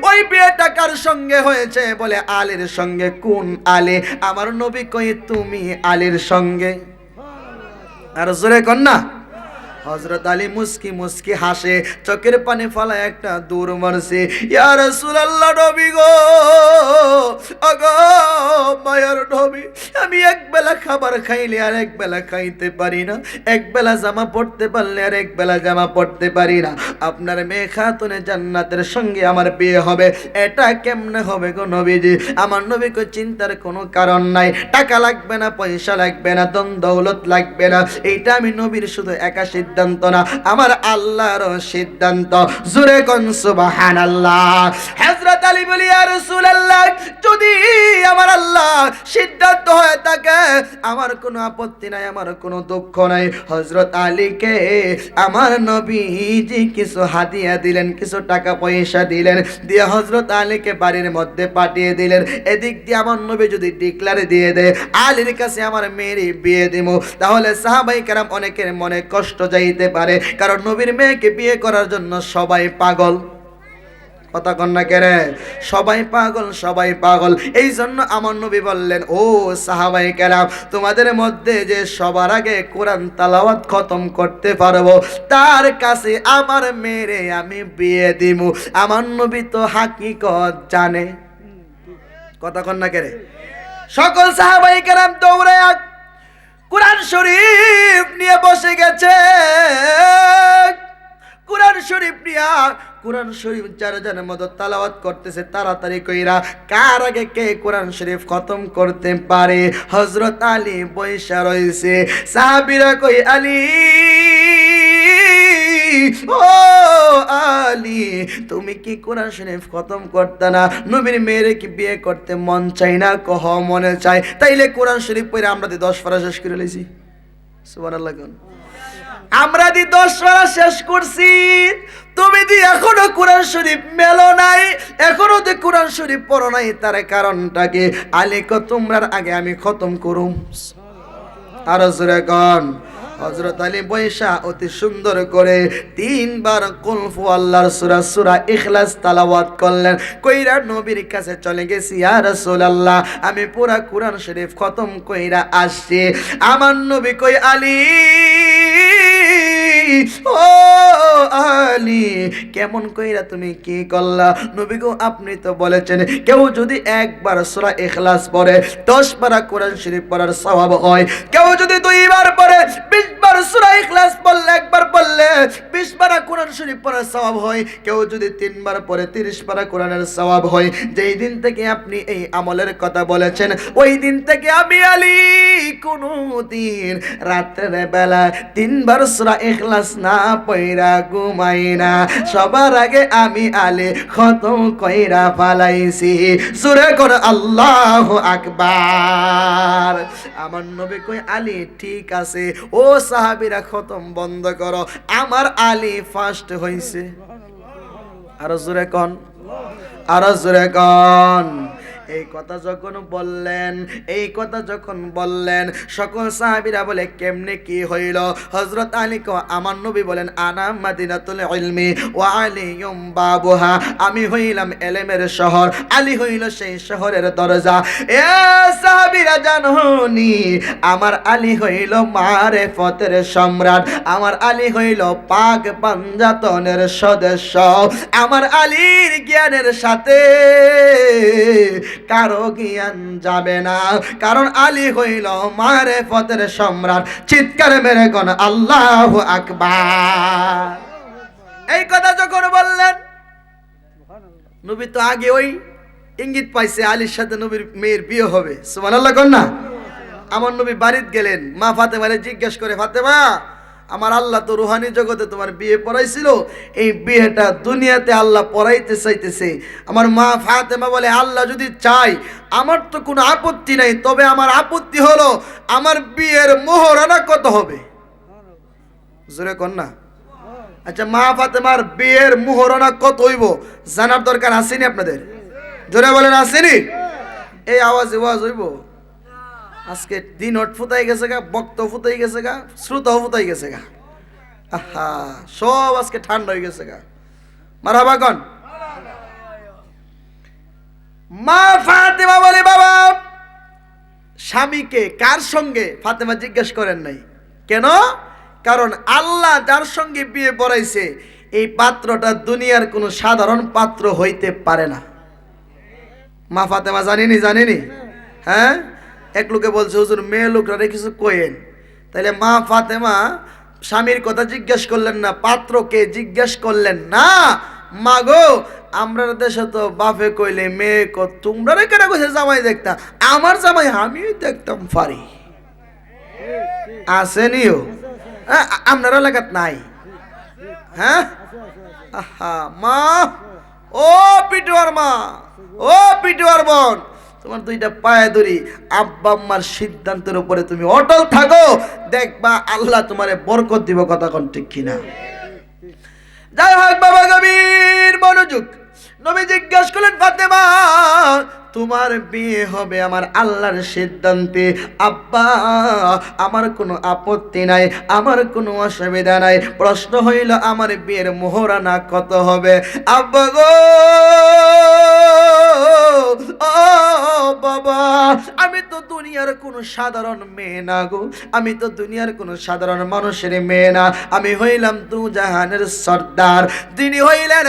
ওই বিয়েটা কার সঙ্গে হয়েছে? বলে আলীর সঙ্গে। কোন আলী? আমার নবী কই, তুমি আলীর সঙ্গে। আর জোরে কর না। হযরত আলী মুস্কি মুস্কি হাসে, চোখের পানি ফলায় একটা দূর মারছে। ইয়া রাসূলুল্লাহ, নবী গো, ওগো মায়ার নবী, আমি এক বেলা খাবার খাইলে আর এক বেলা খাইতে পারি না, এক বেলা জামা পড়তে পারলে আর এক বেলা জামা পড়তে পারি না। আপনার মেয়ে খাতুনে জান্নাতের সঙ্গে আমার বিয়ে হবে, এটা কেমনে হবে গো নবীজি? আমার নবী কই, চিন্তার কোনো কারণ নাই, টাকা লাগবে না, পয়সা লাগবে না, ধন দৌলত লাগবে না, এইটা আমি নবীর শুধু একা সিদ্ধান্ত না, আমার আল্লাহর সিদ্ধান্ত। জোরে কোন সুবহানাল্লাহ। হযরত আলী বলি, ইয়া রাসূলুল্লাহ, যদি আমার আল্লাহ সিদ্ধান্ত হয়ে থাকে আমার কোনো আপত্তি নাই, আমার কোনো দুঃখ নাই। হযরত আলীকে আমার নবীজি কিছু হাদিয়া দিলেন, কিছু টাকা পয়সা দিলেন, দিয়ে হযরত আলীকে বাড়ির মধ্যে পাঠিয়ে দিলেন। এদিক দিয়ে আমার নবী যদি ডিক্লারে দিয়ে দেয় আলীর কাছে আমার মেয়ের বিয়ে দিব, তাহলে সাহাবায়ে কেরাম অনেকের মনে কষ্ট যাইতে পারে, কারণ নবীর মেয়েকে বিয়ে করার জন্য সবাই পাগল। কথা কন না কে রে? সবাই পাগল, সবাই পাগল। এই জন্য আমার নবী বললেন, ও সাহাবায়ে কেরাম, তোমাদের মধ্যে যে সবার আগে কোরআন তেলাওয়াত খতম করতে পারবো তার কাছে আমার মেয়েরে আমি বিয়ে দিব। আমার নবী তো হাকিকত জানে। কথা কন না কে রে? সকল সাহাবায়ে কেরাম দৌড়ে কোরআন শরীফ নিয়ে বসে গেছে। কোরআন শরীফ নিয়া কোরআন শরীফ যারা জানের মতো তেলাওয়াত করতেছে তাড়াতাড়ি কইরা। কার আগে কে কোরআন শরীফ খতম করতে পারে? হযরত আলী বইসা রইছে। সাহাবীরা কই, আলী, ও আলী, তুমি কি কোরআন শরীফ খতম করতে না? নবীর মেয়েরে কি বিয়ে করতে মন চাই না? কহ মনে চাই। তাইলে কোরআন শরীফ পড়ে আমরা 10 পারা শেষ করে লইছি। সুবহানাল্লাহ। আমরা 10 পারা শেষ করছি, তুমি দি এখনো কোরআন শরীফ মেলো নাই, এখনো তো কোরআন শরীফ পড়ো নাই। তার কারণটা কি? আলী কো তোমরার আগে আমি খতম করুম। আর জোরে কোন। হযরত আলী বৈশা অতি সুন্দর করে 3 বার কুল হু আল্লাহর সূরা সূরা ইখলাস তেলাওয়াত করলেন। কইরা নবীর কাছে চলে গেছি, ইয়া রাসূলুল্লাহ, আমি পুরা কোরআন শরীফ খতম কইরা আসছি। আমার নবী কই, আলী, ও আলী, কেমন কইরা তুমি কি করলা? নবী গো, আপনি তো বলেছেন কেউ যদি একবার সূরা ইখলাস পড়ে 10 পারা কোরআন শরীফ পড়ার সওয়াব হয়। কেউ যদি 2 বার পড়ে 20 বার সূরা ইখলাস পড়লে, একবার পড়লে 20 পারা কোরআন শরীফ পড়ার সওয়াব হয়। কেউ যদি 3 বার পড়ে 30 পারা কোরআনের সওয়াব হয়। যেই দিন থেকে আপনি এই আমলের কথা বলেছেন, ওই দিন থেকে আমি আলী কোনদিন রাতের বেলা 3 বার সূরা ইখলাস না পয়রা ঘুমাই না। সবার আগে আমি আলী খতম কইরা ফালাইছি। জোরে করে আল্লাহু আকবার। আমার নবী কই, আলী ঠিক আছে, ও সাহাবীরা খতম বন্ধ করো, আমার আলী ফার্স্ট হইছে। আর জোরে কোন, আর জোরে কোন। এই কথা যখন বললেন সকল সাহাবীরা বলে, কেমনে কি হইল? হযরত আলী কো, আমার নবী বলেন, আনা মাদিনাতুল ইলমি ওয়া আলিয়ুম বাবুহা, আমি হইলাম ইলমের শহর, আলী হইল সেই শহরের দরজা। এ সাহাবীরা জানোনি, আমার আলী হইল মারিফতের সম্রাট, আমার আলী হইল পাক পাঞ্জাতনের সদস্য। আমার আলীর জ্ঞানের সাথে কারো জ্ঞান যাবে না, কারণ আলী হইল মারিফতের সম্রাট। চিৎকার মেরে কোন আল্লাহু আকবার। এই কথা যখন বললেন, নবী তো আগে ওই ইঙ্গিত পাইছে আলীর সাথে নবীর মেয়ের বিয়ে হবে। সুবহানাল্লাহ কোন না। আমার নবী বাড়িতে গেলেন, মা ফাতেমারে জিজ্ঞেস করে, ফাতেমা, আমার আল্লাহ তো রুহানি জগতে তোমার বিয়ে পড়াইছিল, এই বিয়েটা দুনিয়াতে আল্লাহ পড়াইতে চাইতেছে। আমার মা ফাতেমা বলে, আল্লাহ যদি চাই আমার তো কোনো আপত্তি নাই, তবে আমার আপত্তি হলো আমার বিয়ের মোহরানা কত হবে? জোরে কোন না। আচ্ছা, মা ফাতেমার বিয়ের মোহরানা কত হইব জানার দরকার আসেনি আপনাদের? জোরে বলেন, আসেনি? এই আওয়াজে ওয়াজ হইব? আজকে দিন ফুতাই গেছে গা, বক্ত ফুতাই গেছে গা, শ্রোতাও ফুতাই গেছে গা। আহা, সব আজকে ঠান্ডা হয়ে গেছে গা। মারহাবা কোন। মা ফাতেমা বলে, বাবা, স্বামীকে কার সঙ্গে? ফাতেমা জিজ্ঞেস করেন নাই। কেন? কারণ আল্লাহ যার সঙ্গে বিয়ে পড়াইছে এই পাত্রটা দুনিয়ার কোনো সাধারণ পাত্র হইতে পারে না। মা ফাতেমা জানেনি? হ্যাঁ, এক লোকে বলছে, হুজুর মেয়ে লোকরা কিছু কইেন। তাহলে মা ফাতেমা স্বামীর কথা জিজ্ঞেস করলেন না, পাত্রকে জিজ্ঞেস করলেন না। মা গো, আমরা দেশে তো বাপে কইলে মেয়ে তোমরা কেন কইছে জামাই দেখতাম, আমার জামাই আমি দেখতাম পারি। আসেনিও? আপনার এলাকাত নাই? হ্যাঁ, আহা মা, ও পিটুয়ার মা, ও পিটুয়ার বোন, তোমার 2টা পায়ে ধরি, আব্বা আম্মার সিদ্ধান্তের উপরে তুমি অটল থাকো, দেখবা আল্লাহ তোমারে বরকত দিব। কথা কোন ঠিক কিনা? যাই হোক বাবা, গভীর মনোযোগ। নবী জিজ্ঞাসা করলেন, ফাতেমা তোমার বিয়ে হবে আমার আল্লাহর সিদ্ধান্তে। আব্বা আমার কোনো আপত্তি নাই, আমার কোনো অসুবিধা নাই। প্রশ্ন হইল আমার বিয়ের মোহরানা কত হবে? আব্বা গো, ও বাবা, আমি তো দুনিয়ার কোনো সাধারণ মেয়ে না গো, আমি তো দুনিয়ার কোনো সাধারণ মানুষের মেয়ে না। আমি হইলাম দু জাহানের সর্দার। তিনি হইলেন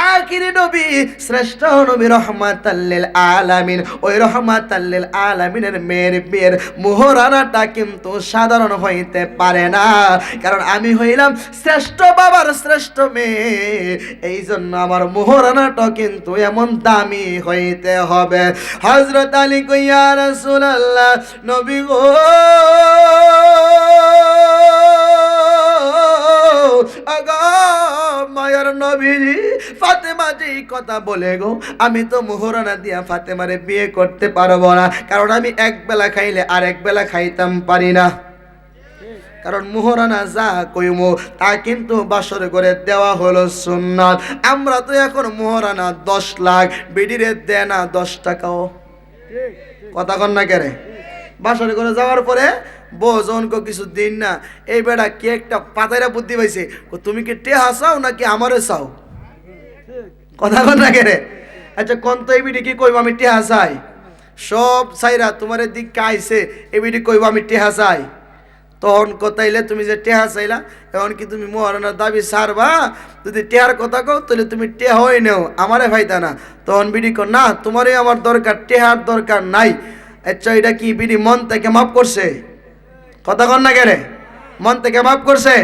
আখির নবী, শ্রেষ্ঠ নবী, রহমাতাল লিল আলামিন। ওই রহমাতাল লিল আলামিনের মেয়ের বিয়ের মোহরানাটা কিন্তু সাধারণ হইতে পারে না, কারণ আমি হইলাম শ্রেষ্ঠ বাবার শ্রেষ্ঠ মেয়ে। এই জন্য আমার মোহরানাটা কিন্তু এমন দামি হইতে হবে। হযরত আলী কই, ইয়া রাসূলুল্লাহ, নবী গো, আগা মায়ার নবীজি, ফাতেমা যেই কথা বলে গো, আমি তো মোহরানা দিয়া ফাতেমারে বিয়ে করতে পারবো না, কারণ আমি এক বেলা খাইলে আর এক বেলা খাইতাম পারি না। কারণ মোহরানা যা কইমো তা কিন্তু বাসর করে দেওয়া হলো সুন্নাত। আমরা তো এখন মোহরানা 10 লাখ, বিডিরে দেয় না 10 টাকাও। কথা কন না কেরে? বাসর করে যাওয়ার পরে বউজনকে কিছু দিন না, এই বেড়া কি একটা পাতাইরা বুদ্ধি পাইছে, তুমি কি টেহা চাও নাকি আমারে চাও? কথা কন না কেরে? আচ্ছা কোন তো এই বিডি কি কইব আমি টেহা চাই? সব চাইরা তোমার দিক আইছে, এই বিডি কইব আমি টেহা চাই। তখন কথাইলে তুমি যে টেহা চাইলা, এখন কি তুমি মোহরানার দাবি ছাড়বা? যদি টেহার কথা কও তাহলে তুমি টেহা হয়ে নেও, আমারে ফাইতা না। তখন বিডি কর, না তোমারই আমার দরকার, টেহার দরকার নাই। আচ্ছা এটা কি বিডি মন থেকে মাফ করছে? কথা কন না কেরে? মন থেকে মাফ করছে?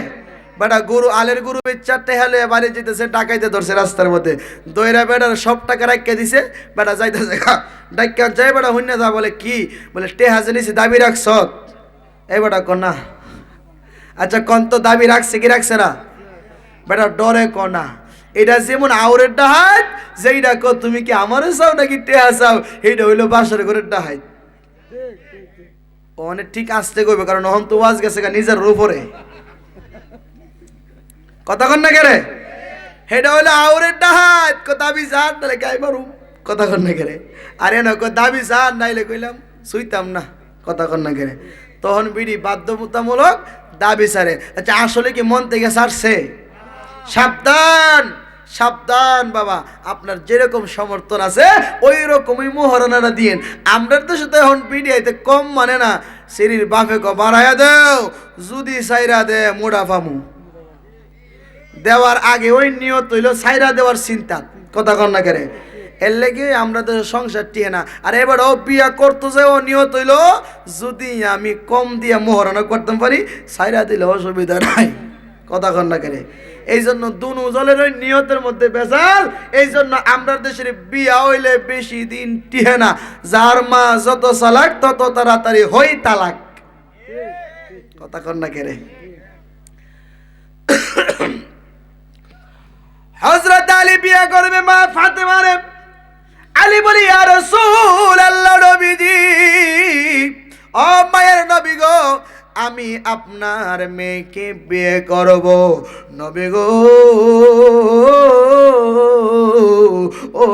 বেটা গুরু, আলের গুরু 4 হেলে বাড়ি যেতেছে, ডাকাইতে ধরছে রাস্তার মধ্যে, দইরা বেটার সব টাকা রাখিয়ে দিছে। বেটা যাইতেছে, ডাক্কা যাই বেটা হইনা যা, বলে কি? বলে টেহা জেনেছি দাবি রাখছ। এই বেটা কনা, আচ্ছা কন তো দাবি রাখছে কি রাখছে না? বেটা ডরে কনা, এটা যেমন আউরের ডাহাত, যেইটা কো তুমি কি আমারও চাও নাকি টেহা চাও, এইটা হইলো বাসর ঘরের ডাহাত। অনেক ঠিক আসতে কইবে, কারণ অহন তো ওয়াজ গেছে নিজের উপরে। কথা কন না কেরে? হেটা হইলো আউরের ডাহাত, কো দাবি জান নালে গাই মারু। কথা কন না কেরে? আরে না কো দাবি জান নাইলে কইলাম শুইতাম না। কথা কন না কেরে? তখন বিড়ি বাধ্যতামূলক দাবি সারে। আচ্ছা আসলে কি মন থেকে সারছে? সাবধান সাবধান বাবা, আপনার যেরকম সমর্থন আছে ওই রকমই মোহরানাটা দিয়েন। আমরা তো শুধু এখন বিড়ি আইতে কম মানে না, শরীর বাপে কো বাড়াইয়া দেও, যদি সাইরা দে মোড়া ফামু। দেওয়ার আগে ওই নিয়ত হইল সাইরা দেওয়ার চিন্তা। কথা কন না কেরে? এর লেগে আমরা তো সংসার টিয়ে না। আর এবার ও বিয়া করতো যে ও নিয়ত হইল যদি আমি কম দিয়ে মোহরানা করতাম পারি, সাইরা দিলে অসুবিধা নাই। কথা কন না কেরে? এই জন্য দুনু জলের ওই নিয়তের মধ্যে বেজাল। এই জন্য আমরা দেশের বিয়া হইলে বেশি দিন টিহে না, যার মা যত চালাক তত তাড়াতাড়ি হই তালাক। কথা কন না কেরে? হযরত আলী বিয়া করবে মা ফাতেমারে। আলী বলি, ইয়া রাসূলুল্লাহ, নবীজি, ও মায়ের নবী গো, আমি আপনার মেয়েকে বিয়ে করব। নবী গো, ও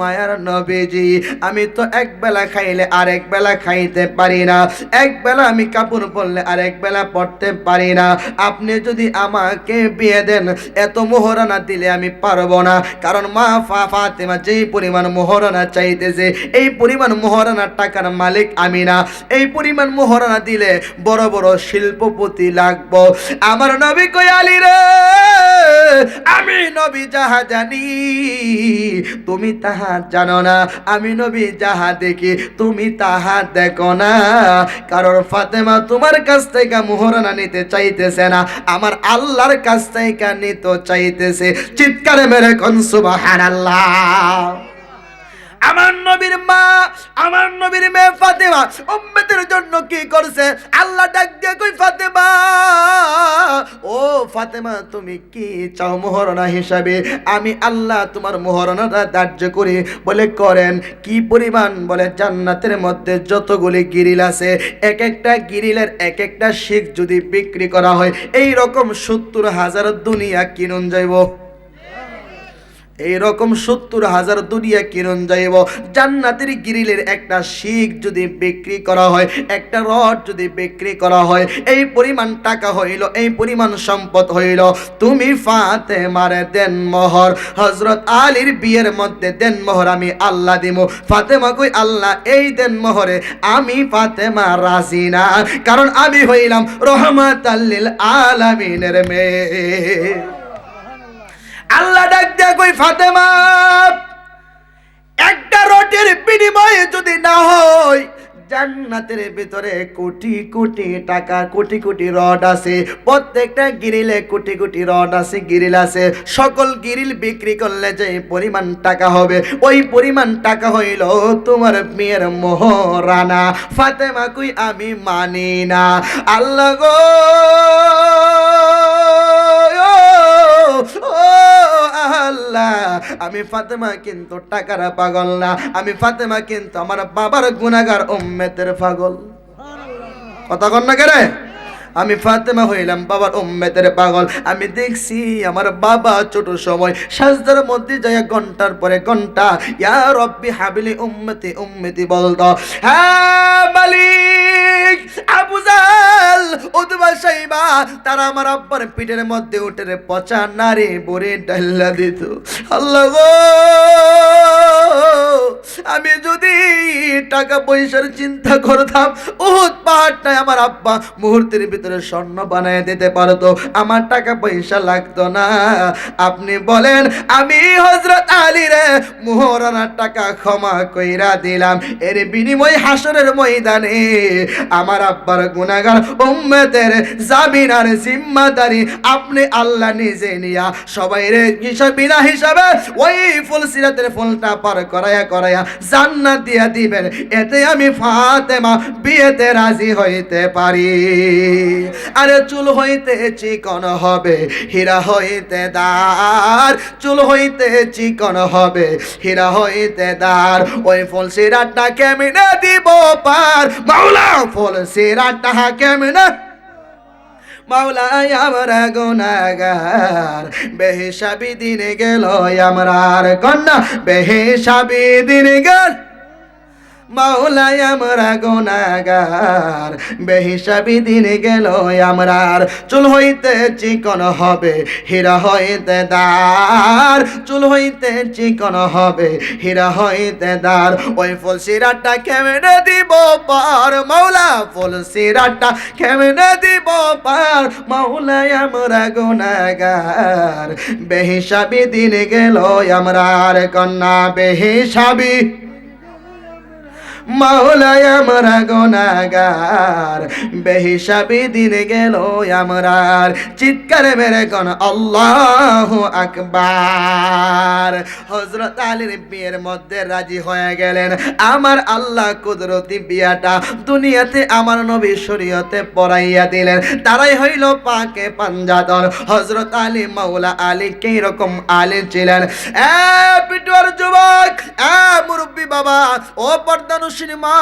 মায়ার নবীজি, আমি তো এক বেলা খাইলে আরেক বেলা খাইতে পারি না, এক বেলা আমি কাপড় পরলে আরেক বেলা পরতে পারি না। আপনি যদি আমাকে বিয়ে দেন, এত মোহরানা দিলে আমি পারবো না, কারণ মা ফাতেমা যেই পরিমাণ মোহরানা চাইতেছে, এই পরিমাণ মোহরানার টাকার মালিক আমি না। এই পরিমাণ মোহরানা দিলে বড় বড় শিল্পপতি লাগবো। আমার নবী কই, আলী রে, আমি নবী যাহা জানি তুমি তাহা জানো না, আমি নবী যাহা দেখি তুমি তাহা দেখো না। কারণ ফাতেমা তোমার কাছ থেকে মোহরানা নিতে চাইতেছে না, আমার আল্লাহর কাছ থেকে নিতে চাইতেছে। চিৎকারে মেরে কোন সুবহানাল্লাহ। আমার নবীর মা, আমার নবীর মেয়ে ফাতেমা উম্মতের জন্য কি করছে? আল্লাহ ডাক দিয়ে কই, ফাতেমা, ও ফাতেমা, তুমি কি চাও মোহরানা হিসাবে? আমি আল্লাহ তোমার মোহরানাটা ধার্য করি। বলে করেন। কি পরিমাণ? বলে জান্নাতের মধ্যে যতগুলি গিরিল আছে, এক একটা গিরিলের এক একটা শিখ যদি বিক্রি করা হয়, এই রকম 70,000 দুনিয়া কিনুন যাইব। এইরকম 70,000 দুনিয়া কিরণ যাইব। জান্নাতের গ্রিলের একটা শিক যদি বিক্রি করা হয়, একটা রড যদি বিক্রি করা হয়, এই পরিমাণ টাকা হইল, এই পরিমাণ সম্পদ হইল। তুমি ফাতেমার দেন মোহর, হযরত আলীর বিয়ের মধ্যে দেন মোহর আমি আল্লাহ দিব। ফাতেমা কই, আল্লাহ এই দেন মোহরে আমি ফাতেমা রাজি না, কারণ আমি হইলাম রহমাতাল লিল আলামিনের মেয়ে। আল্লাহ ডাক দেয়া কই, ফাতেমা একটা রটের বিনিময়ে যদি না হয়, জান্নাতের ভিতরে কোটি কোটি টাকা, কোটি কোটি রড আছে, প্রত্যেকটা গ্রিলে কোটি কোটি রড আছে, গ্রিল আছে। সকল গ্রিল বিক্রি করলে যে পরিমাণ টাকা হবে, ওই পরিমাণ টাকা হইল তোমার মেয়ের মোহরানা। ফাতেমা কই, আমি মানি না। আল্লাহ গো, আল্লাহ, আমি ফাতেমা কিন্তু টাকার পাগল না, আমি ফাতেমা কিন্তু আমার বাবার গুনাহগার উম্মতের পাগল। কথা কন না কেরে? আমি ফাতেমা হইলাম বাবার উম্মতের পাগল। আমি দেখছি আমার বাবা ছোট সময় সাজদার মধ্যে যায় ঘন্টার পরে ঘন্টা ইয়া রব্বি হাবিলি উম্মতি উম্মতি বলতো। হ্যাঁ মালিক, আবু জাল, উতবা, শাইবা তারা আমার আব্বার পিঠের মধ্যে উঠে পচা নারী বরে ডাল্লা দিত। আল্লাহ গো, আমি যদি টাকা পয়সার চিন্তা করতাম, উহুদ পাহাড়টাই আমার আব্বা মুহূর্তের ভিতরে স্বর্ণ বানায় দিতে পারতো, আমার টাকা পয়সা লাগতো না। আপনি বলেন, আমি হযরত আলীর মোহরানার টাকা ক্ষমা কইরা দিলাম, এর বিনিময় হাসরের ময়দানে আমার আব্বার গুনাহগার উম্মতের জামিন আর জিম্মাদারি আপনি আল্লাহ নিজে নিয়া সবাই রে হিসাব বিনা হিসাবে ওই ফুল সিরাতের ফুলটা পার করায়া করায়া জান্নাত দিয়া দিবেন। এতে আমি ফাতেমা বিয়েতে রাজি হইতে পারি। আরে চুল হইতে চিকন হবে, হীরা হইতে দার, চুল হইতে চিকন হবে, হীরা হইতে দার, ওই ফুল সিরাতটা কেমনে দিব পার, মাওলা ফুল সিরাতটা কেমনে, মাওলা আমরা গুনাহগার, বেহিসাবি দিন গেল আমরার কন্যা, বেহিসাবি দিন গেল মাওলা আমরা গুনাহগার, বেহিসাবি দিন গেল আমরার। চুল হইতে চিকন হবে, হীরা হইতে দার, চুল হইতে চিকন হবে, হীরা হইতে দার, ওই ফুল সিরাতটা কেমনে দিব পার, মাওলা ফুল সিরাতটা কেমনে দিব পার, মাওলা আমরা গুনাহগার, বেহিসাবি দিন গেল আমরার কন্যা, বেহিসাবি মাওলা আমরা গুনাহগার, বেহিসাবি দিন গেল আমরার। চিৎকার মেরে কোন আল্লাহু আকবার। হযরত আলীর বিয়ের মধ্যে রাজি হয়ে গেলেন। আমার আল্লাহ কুদরতি বিয়াটা দুনিয়াতে আমার নবী শরীয়তে পড়াইয়া দিলেন। তারাই হইল পাকে পাঞ্জাতন। হযরত আলী মাওলা আলী কি রকম আলী ছিলেন? পিটুয়ার যুবক, মুরব্বী বাবা, ও পর্দানুশীল মা,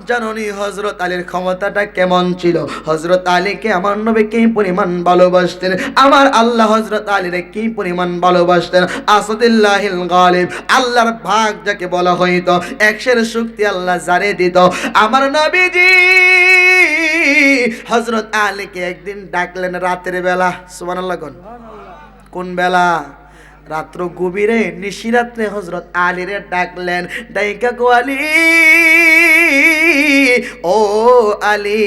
জাননি হযরত আলীর ক্ষমতাটা কেমন ছিল? হযরত আলীকে আমার নবী কি পরিমাণ ভালোবাসতেন, আমার আল্লাহ হযরত আলীরে কি পরিমাণ ভালোবাসতেন। আসাদুল্লাহিল গালিব, আল্লাহর ভাগ যাকে বলা হইতো, একশের শক্তি আল্লাহ জারে দিত। আমার নবীজি হযরত আলীকে একদিন ডাকলেন রাতের বেলা। সুবহানাল্লাহ। কোন বেলা? রাত্র গভীরে, নিশিরাত্রে হযরত আলীরে ডাকলেন। ডাইকা গো আলী, ও আলী,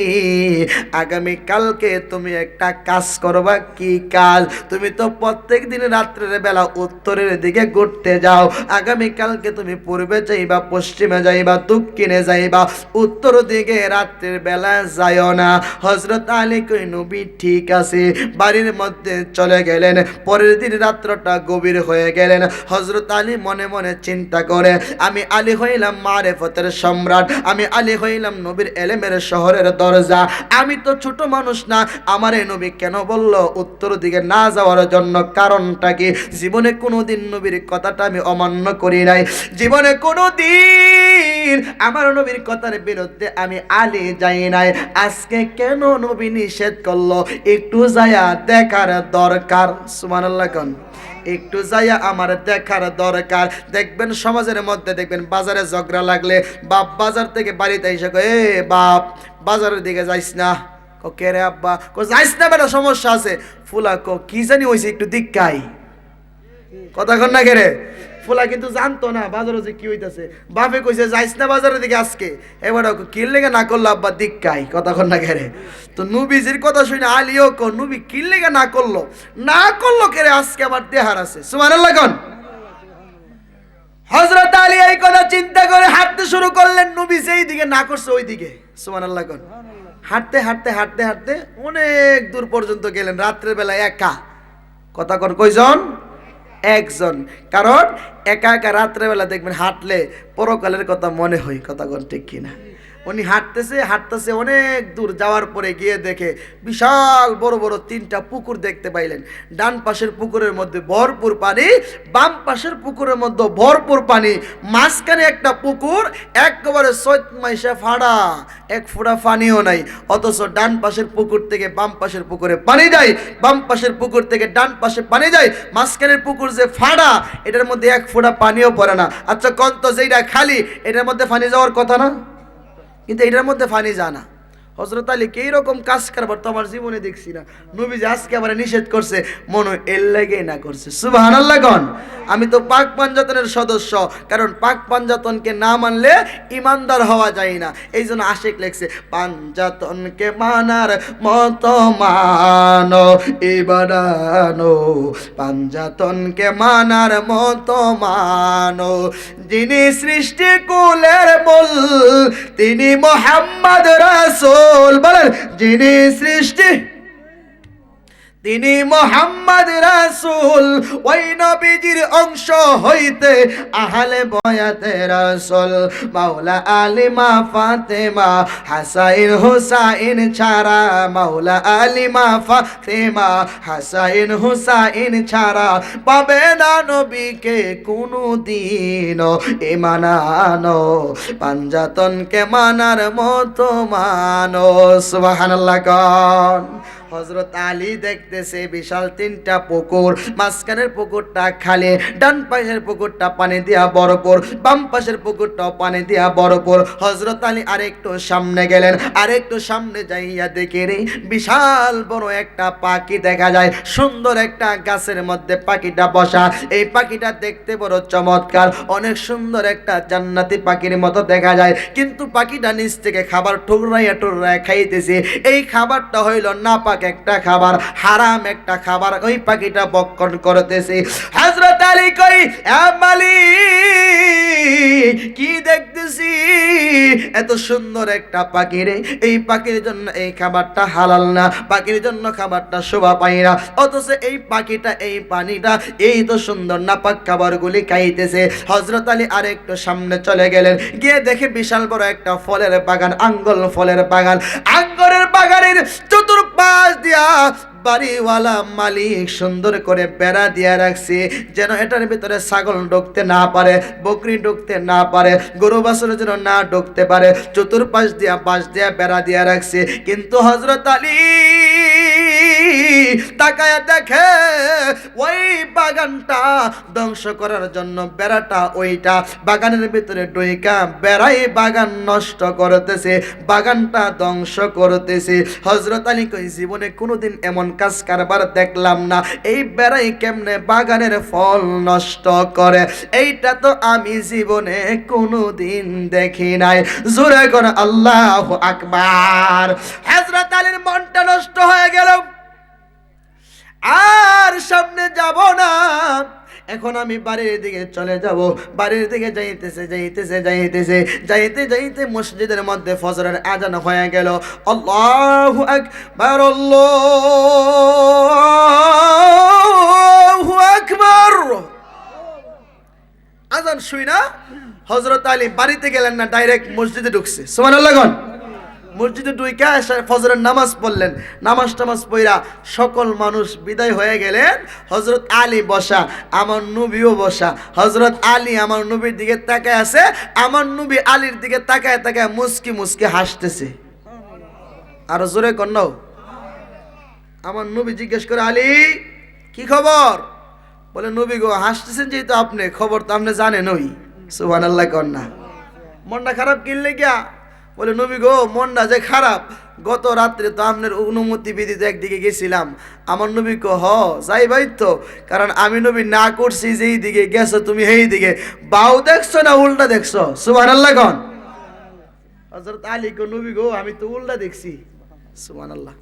আগামী কালকে তুমি একটা কাজ করবা। কি কাজ? তুমি তো প্রত্যেক দিন রাত্রের বেলা উত্তরের দিকে ঘুরতে যাও, আগামী কালকে তুমি পূর্বে যাইবা, পশ্চিমে যাইবা, দক্ষিণে যাইবা, উত্তর দিকে রাত্রের বেলা যাইও না। হযরত আলী কই, নবী ঠিক আছে। বাড়ির মধ্যে চলে গেলেন। পরের দিন রাত্রটা গভীর হয়ে গেলেন। হযরত আলী মনে মনে চিন্তা করে, আমি আলী হইলাম মারেফতের সম্রাট, আমি আলী হইলাম নবীর এলেমের শহরের দরজা, আমি তো ছোট মানুষ না, আমারে নবী কেন বলল উত্তর দিকে না যাওয়ার জন্য? কারণটা কি? জীবনে কোনোদিন নবীর কথাটা আমি অমান্য করি নাই, জীবনে কোনোদিন আমার নবীর কথার বিরুদ্ধে আমি আলী যাই নাই। আজকে কেন নবী নিষেধ করলো? একটু যায়া দেখার দরকার। সুবহানাল্লাহ। একটু যাইয়া আমার দেখার দরকার। দেখবেন সমাজের মধ্যে দেখবেন বাজারে ঝগড়া লাগলে বাপ বাজার থেকে বাড়িতে এসে কয়, এ বাপ বাজারের দিকে যাইস না। কে রে আব্বা? যাইস না বেটা, সমস্যা আছে। ফুলা কি জানি হয়েছে, একটু দিক্কাই। কথা কন না কে রে? ফুলা কিন্তু জানতো না বাজারে যে কি হইতাছে। বাপে কইছে যাইস না বাজারের দিকে আজকে, এবার কিল লেগে না করলো আব্বা দিক্কাই। কথা কন না কে রে? তো নবীজির কথা শুনে আলিও কো নবী কিল লেগে না করলো কে রে আজকে আবার দেহার আছে। সুবহানাল্লাহ কোন। হযরত আলী এই কথা চিন্তা করে হাঁটতে শুরু করলেন। নবী যেই দিকে না করছে ওই দিকে। সুবহানাল্লাহ কোন। হাঁটতে হাঁটতে হাঁটতে হাঁটতে অনেক দূর পর্যন্ত গেলেন। রাত্রের বেলা একা। কথা কন কয়জন? একজন। কারণ একা একা রাত্রেবেলা দেখবেন হাঁটলে পরকালের কথা মনে হয়। কথা কন ঠিক কিনা? উনি হাঁটতেছে অনেক দূর যাওয়ার পরে গিয়ে দেখে বিশাল বড় বড় 3টা পুকুর দেখতে পাইলেন। ডান পাশের পুকুরের মধ্যে ভরপুর পানি, বাম পাশের পুকুরের মধ্যে ভরপুর পানি, মাঝখানে একটা পুকুর একেবারে সৈত মাইশা ফাড়া, এক ফোঁটা পানিও নাই। অথচ ডান পাশের পুকুর থেকে বাম পাশের পুকুরে পানি যায়, বাম পাশের পুকুর থেকে ডান পাশে পানি যায়। মাঝখানের পুকুর যে ফাড়া, এটার মধ্যে এক ফোঁটা পানিও পড়ে না। আচ্ছা কন্ত যেটা খালি, এটার মধ্যে পানি যাওয়ার কথা না? কিন্তু এটার মধ্যে পানি জানা। হযরত আলী কে রকম কাজ করবার তো আমার জীবনে দেখছি না। নবীজি আজকে আবার নিষেধ করছে, মনে এর লাগে না করছে। সুবহানাল্লাহ কোন। আমি তো পাক পাঞ্জাতনের সদস্য, কারণ পাক পাঞ্জাতনকে না মানলে ইমানদার হওয়া যায় না। এই জন্য আশিক লেখছে, পাঞ্জাতনকে মানার মতো মানো ইবাদানো, পাঞ্জাতনকে মানার মতো মানো। যিনি সৃষ্টি কুলের মূল, তিনি মুহাম্মদ রাসূল। বলেন, যিনি সৃষ্টি তিনি মুহাম্মদ রাসূল, ওই নবীজির অংশ হইতে আহলে বয়াতে রাসূল। মাওলা আলিমা ফাতেমা হাসাইন হুসাইন ছাড়া, মাওলা আলিমা ফাতেমা হাসাইন হুসাইন ছাড়া পাবে না নবীকে কোনদিন ইমানানো। পাঞ্জাতনকে মানার মতো মানো। সুবহানাল্লাহ কোন। হযরত আলী দেখতেছে বিশাল 3টা পুকুর, মাঝখানের পুকুরটা খালি, ডান পাশের পুকুরটা পানি দিয়া ভরপুর, বাম পাশের পুকুরটাও পানি দিয়া ভরপুর। হযরত আলী আরেকটু সামনে গেলেন, আরেকটু সামনে যাইয়া দেখে রে বিশাল বড় একটা পাখি দেখা যায়। সুন্দর একটা গাছের মধ্যে পাখিটা বসা। এই পাখিটা দেখতে বড় চমৎকার, অনেক সুন্দর একটা জান্নাতি পাখির মতো দেখা যায়। কিন্তু পাখিটা নিচ থেকে খাবার ঠুকরাইয়া খাইতেছে। এই খাবারটা হইল নাপাক একটা খাবার, হারাম একটা খাবার। ওই পাখিটা বক্ষণ করতেছে। হযরত আলী কই, এ মালিক কি দেখতেছি, এত সুন্দর একটা পাখি রে, এই পাখির জন্য এই খাবারটা হালাল না, পাখির জন্য খাবারটা শোভা পায় না। অথচ এই পাখিটা এই পানিটা এই তো সুন্দর নাপাক খাবারগুলি খাইতেছে। হযরত আলী আরেকটু সামনে চলে গেলেন, গিয়ে দেখে বিশাল বড় একটা ফলের বাগান, আঙ্গুর ফলের বাগান। আঙ্গুরের বাগানের চতুর্পাশ দিয়া বাড়িওয়ালা মালিক সুন্দর করে বেড়া দিয়া রাখছে, যেন এটার ভিতরে ছাগল ঢুকতে না পারে, বকরি ঢুকতে না পারে, গরু বাছুর যেন না ঢুকতে পারে। চতুর্পাশ দিয়া বাঁশ দিয়া বেড়া দিয়া রাখছে। কিন্তু হযরত আলী তাকায়া দেখে ওই বাগানটা ধ্বংস করার জন্য বেড়াটা ওইটা বাগানের ভিতরে ঢুইকা বেড়াই বাগান নষ্ট করতেছে, বাগানটা ধ্বংস করতেছে। হযরত আলী কই, জীবনে কোনোদিন এমন কাজ কারবার দেখলাম না। এই বেড়াই কেমনে বাগানের ফল নষ্ট করে, এইটা তো আমি জীবনে কোনোদিন দেখি নাই। জোরে করে আল্লাহু আকবার। হযরত আলীর মনটা নষ্ট হয়ে গেল, আর সামনে যাব না, এখন আমি বাড়ির দিকে চলে যাব। বাড়ির দিকে যাইতে মসজিদের মধ্যে ফজরের আজান হয়ে গেল। আল্লাহু আকবার, আল্লাহু আকবার। আজান শুই না হযরত আলী বাড়িতে গেলেন না, ডাইরেক্ট মসজিদে ঢুকছে। সুবহানাল্লাহ। মসজিদে ঢুইকা ফজরের নামাজ পড়লেন। নামাজ পড়া সকল মানুষ বিদায় হয়ে গেলেন। হযরত আলী বসা, আমার নবীও বসা। হযরত আলী আমার নবীর দিকে তাকায় আছে, আমার নবী আলীর দিকে তাকায় তাকায় মুস্কি মুস্কি হাসতেছে। আর জোরে কন্যাও। আমার নবী জিজ্ঞেস করে, আলী কি খবর? বলে নবী গো হাসতেছেন যেহেতু আপনি, খবর তো আপনি জানেন ওই। সুবহানাল্লাহ কন্যা। মনটা খারাপ কিনলে গিয়া? বলে নবী গো মনটা যে খারাপ, গত রাত্রে তো আপনার অনুমতি বিধিতে একদিকে গেছিলাম। আমার নবী কো হ যাই ভাই তো, কারণ আমি নবী না করছি যেই দিকে গেছো তুমি সেই দিকে, বাউ দেখছো না উল্টা দেখছো? সুবহানাল্লাহ কন। হযরত আলী কো নবী গো আমি তো উল্টা দেখছি। সুবহানাল্লাহ,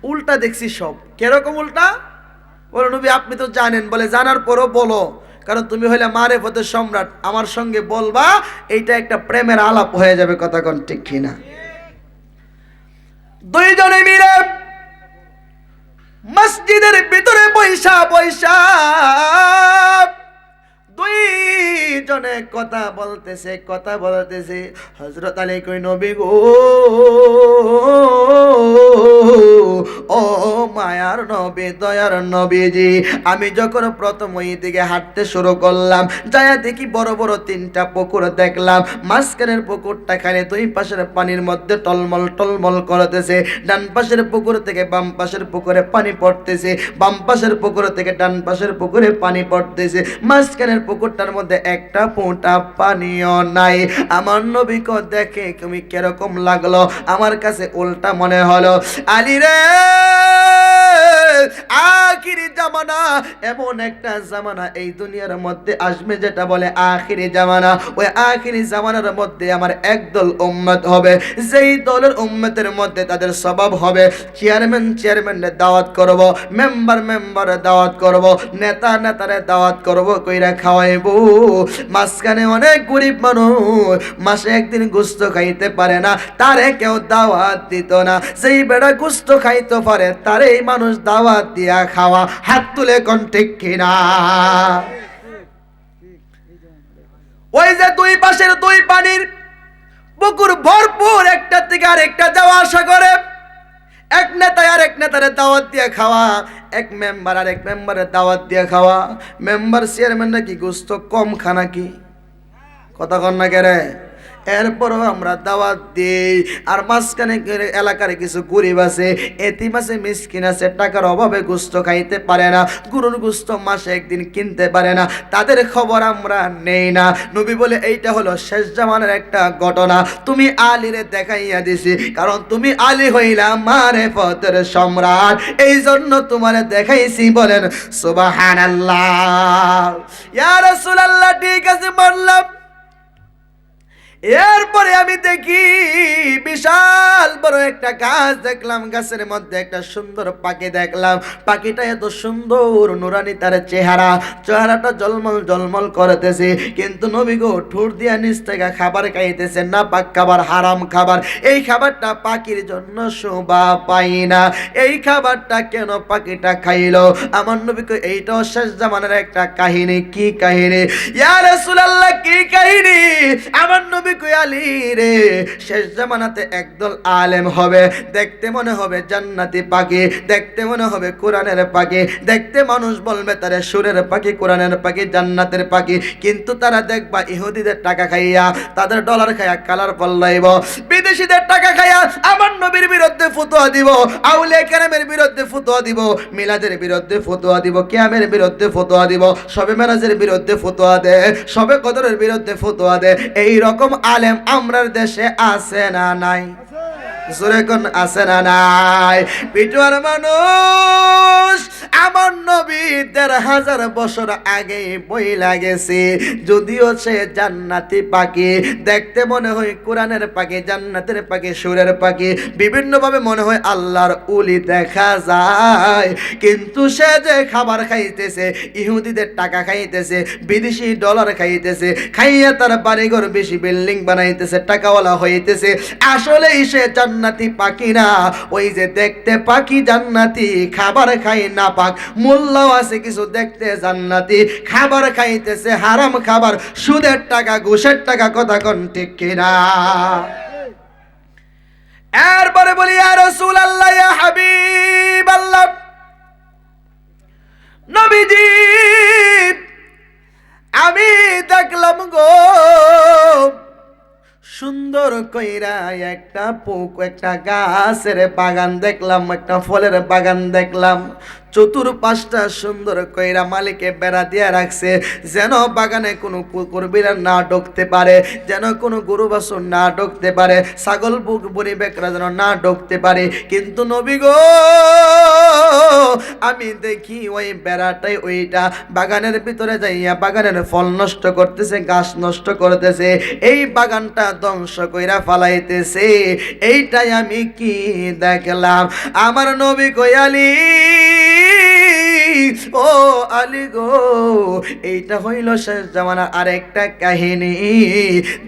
উল্টা দেখছি সব। কিরকম উল্টা? বলে নবী আপনি তো জানেন। বলে জানার পরও বলো, কারণ তুমি হইলে মারেফতের সম্রাট, আমার সঙ্গে বলবা, এইটা একটা প্রেমের আলাপ হয়ে যাবে। কথা কোন ঠিক কিনা? দুইজনে মিলে মসজিদের ভিতরে পয়সা পয়সা দুইজনে কথা বলতেছে। হযরত আলী কই নবী গো ও মায়ার নবী, দয়ার নবীজি, আমি যখন প্রথম ওই দিকে হাঁটতে শুরু করলাম, যায়া দেখি বড় বড় তিনটা পুকুর দেখলাম। মাঝখানের পুকুরটা খালি দুই পাশের পানির মধ্যে টলমল টলমল করতেছে। ডান পাশের পুকুর থেকে বাম পাশের পুকুরে পানি পড়তেছে, বাম পাশের পুকুর থেকে ডান পাশের পুকুরে পানি পড়তেছে। মাঝখানের পুকুরটার মধ্যে একটা ফোঁটা পানিও নাই। আমার নবীকে দেখে তুমি কিরকম লাগলো? আমার কাছে উল্টা মনে হলো। আলী রে, আখিরি জামানা, এমন একটা জামানা এই দুনিয়ার মধ্যে আসবে যেটা বলে আখিরি জামানা। ওই আখিরি জামানার মধ্যে আমার একদল উম্মত হবে, যেই দলের উম্মতের মধ্যে তাদের স্বভাব হবে চেয়ারম্যানের দাওয়াত করব, মেম্বারের দাওয়াত করব, নেতারে দাওয়াত করব, কইরা খাওয়াইবো। মাঝখানে অনেক গরিব মানুষ মাসে একদিন গোস্ত খাইতে পারে না, তারে কেউ দাওয়াত দিত না। যেই বেড়া গোস্ত খাইতে পারে তারে এই মানুষ দাওয়াত দিয়া খাওয়া। হাত তুলে কোন ঠিক কিনা? ওই যে দুই পাশের দুই পানির পুকুর ভরপুর, একটা থেকে আরেকটা যাওয়া আসা করে, এক নেতা আর এক নেতারে দাওয়াত দিয়ে খাওয়া, এক মেম্বার আর এক মেম্বারের দাওয়াত দিয়ে খাওয়া। মেম্বার চেয়ারম্যান নাকি গোস্ত কম খানা কি? কথা কন না কেরে? এরপরও আমরা দাওয়াত দিই। আর মাঝখানে এলাকার কিছু গরিব আছে, এতিম আছে, মিসকিন আছে, টাকার অভাবে গোস্ত খাইতে পারে না, গরুর গোস্ত মাসে একদিন কিনতে পারে না, তাদের খবর আমরা নেই না। নবী বলে এইটা হলো শেষ জামানার একটা ঘটনা, তুমি আলীরে দেখাইয়া দিছি, কারণ তুমি আলী হইলা মারেফতের সম্রাট, এই জন্য তোমারে দেখাইছি। বলেন সুবহানাল্লাহ। ইয়া রাসূলুল্লাহ, ঠিক আছে মানলাম। এরপরে আমি দেখি বিশাল বড় একটা গাছ দেখলাম, গাছের মধ্যে একটা সুন্দর পাখি দেখলাম। পাখিটা এত সুন্দর, নুরানি তার চেহারাটা জলমল জলমল করতেছে। কিন্তু নবী গো ঠোঁট দিয়া নিচ থেকে খাবার খাইতেছে, না পাক খাবার, হারাম খাবার। এই খাবারটা পাখির জন্য শোভা পাই না। এই খাবারটা কেন পাখিটা খাইলো? আমার নবী কো এইটাও শেষ জামানার একটা কাহিনী। কি কাহিনী? ইয়া রাসূলুল্লাহ, কি কাহিনী? আমার নবী আলী রে, শেষ জামানাতে একদল আলেম হবে, দেখতে মনে হবে জান্নাতি পাখি, দেখতে মনে হবে কোরআনের পাখি, দেখতে মানুষ বলবে তারা সুরের পাখি, কোরআনের পাখি, জান্নাতের পাখি। কিন্তু তারা দেখবা ইহুদিদের টাকা খাইয়া, তাদের ডলার খাইয়া কালার পল্লাইব, বিদেশিদের টাকা খাইয়া আমার নবীর বিরুদ্ধে ফতোয়া দিব, আউলিয়া কেরামের বিরুদ্ধে ফতোয়া দিব, মিলাদের বিরুদ্ধে ফতোয়া দিব, কিয়ামের বিরুদ্ধে ফতোয়া দিব, শবে মেরাজের বিরুদ্ধে ফতোয়া দে, শবে কদরের বিরুদ্ধে ফতোয়া দে। এই রকম আলেম আমরার দেশে আছে না নাই? জোরে কোন আছে না নাই? পিটুয়ার মানুষ আমার নবী ১৫০০ বছর আগে বইলা গেছে, যদিও সে জান্নাতি পাখি, দেখতে মনে হয় কোরআনের পাখি, জান্নাতের পাখি, সুরের পাখি, বিভিন্ন ভাবে মনে হয় আল্লাহর ওলি দেখা যায়। কিন্তু সে যে খাবার খাইতেছে, ইহুদিদের টাকা খাইতেছে, বিদেশি ডলার খাইতেছে, খাইয়া তার বাড়িঘর বেশি বিল্ডিং বানাইতেছে, টাকাওয়ালা হইতেছে, আসলেই সে জান্নাতি পাখি না। ওই যে দেখতে পাখি জান্নাতি, খাবার খাই না পাক, মোল্লাও আছে কিছু দেখতে জান্নাতি, খাবার খাইতেছে হারাম খাবার, সুদের টাকা, ঘুষের টাকা। কথা কোন ঠিক কিনা? এরপরে বলি ইয়া রাসূলুল্লাহ, ইয়া হাবিবাল্লাহ, নবীজি আমি দেখলাম গো সুন্দর কইরা একটা একটা গাছের বাগান দেখলাম, একটা ফলের বাগান দেখলাম, চতুর্পাশটা সুন্দর কইরা মালিকে বেড়া দিয়ে রাখছে, যেন বাগানে কোনো কুকুর বিড়াল না ঢুকতে পারে, যেন কোনো গরু বাছুর না ঢুকতে পারে, ছাগল বুড়ি বেকরা যেন না ঢুকতে পারে। কিন্তু নবী গো, আমি দেখি ওই বেড়াটাই ওইটা বাগানের ভিতরে যাইয়া বাগানের ফল নষ্ট করতেছে, গাছ নষ্ট করতেছে, এই বাগানটা ধ্বংস কইরা ফালাইতেছে। এইটাই আমি কি দেখলাম। আমার নবী কই, আলী ও আলী গো, এইটা হইল শেষ জামানার আরেকটা কাহিনী।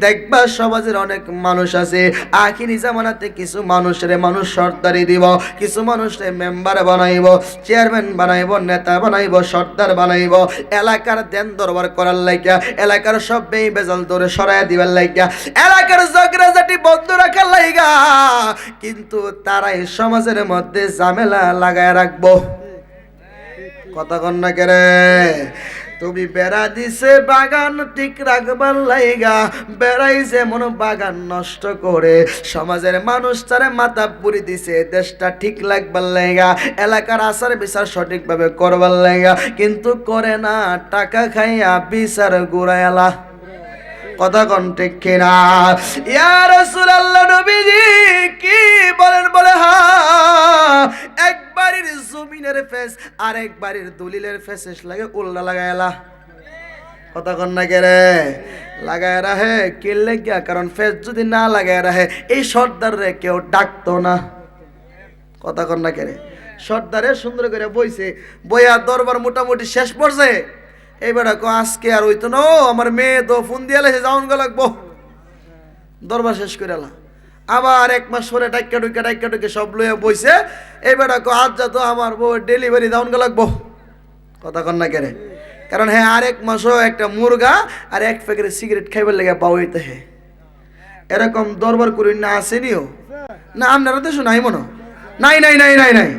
দেখবা সমাজের অনেক মানুষ আছে, আখিরি জামানাতে কিছু মানুষের মানুষ সর্দারি দিব, কিছু মানুষের মেম্বার বানাইব, চেয়ারম্যান বানাইব, নেতা বানাইব, সর্দার বানাইব, এলাকার দেন দরবার করার লাগিয়া, এলাকার সব বেজাল দৌড়ে সরাইয়া দিবার লাগিয়া, এলাকার ঝগড়াঝাটি বন্ধ রাখার লাগিয়া। কিন্তু তারাই সমাজের মধ্যে ঝামেলা লাগায় রাখবো। কথা কন না কেরে? তুমি বেড়া দিছে বাগান ঠিক রাখবার লাইগা, বেড়াই যেমন বাগান নষ্ট করে সমাজের মানুষ তারে মাথা পুরি দিছে দেশটা ঠিক লাগবার লাইগা, এলাকার আচার বিচার সঠিকভাবে করবার লাইগা, কিন্তু করে না, টাকা খাইয়া বিচার গুড়াইলা। কথা কোন ঠিক কিনা? ইয়া রাসূলুল্লাহ, নবীজি কি বলেন? বলে হ্যাঁ, একবারের জমিনের ফেস আর একবারের দলিলের ফেস লাগে উল্লা লাগাইলা। কথা কোন না কেরে? লাগায় রাহে কিনলে গিয়া, কারণ ফেস যদি না লাগায় রাহে এই সর্দার রে কেউ ডাকতো না। কথা কোন না কেরে? সর্দারে সুন্দর করে বইছে, বইয়া দরবার মোটামুটি শেষ পড়ছে। এইবার আজকে আর হইতো না, আমার মেয়ে তো ফোন দিয়ে লেছে যাওন গা লাগবো, দরবার শেষ করে এলা। আবার এক মাস পরে টাইকা টুকে সব লইয়া বইছে। এইবার আজ যা তো আমার বউ ডেলিভারি যাওন গা লাগবো। কথা কন না কেরে? কারণ হ্যাঁ, আরেক মাসও একটা মুরগা আর এক প্যাকেট সিগারেট খাইবার লেগে বাউইতে হে। এরকম দরবার করি না, আসেনিও না? আপনারা তো শোনাই মনো? নাই নাই নাই নাই নাই।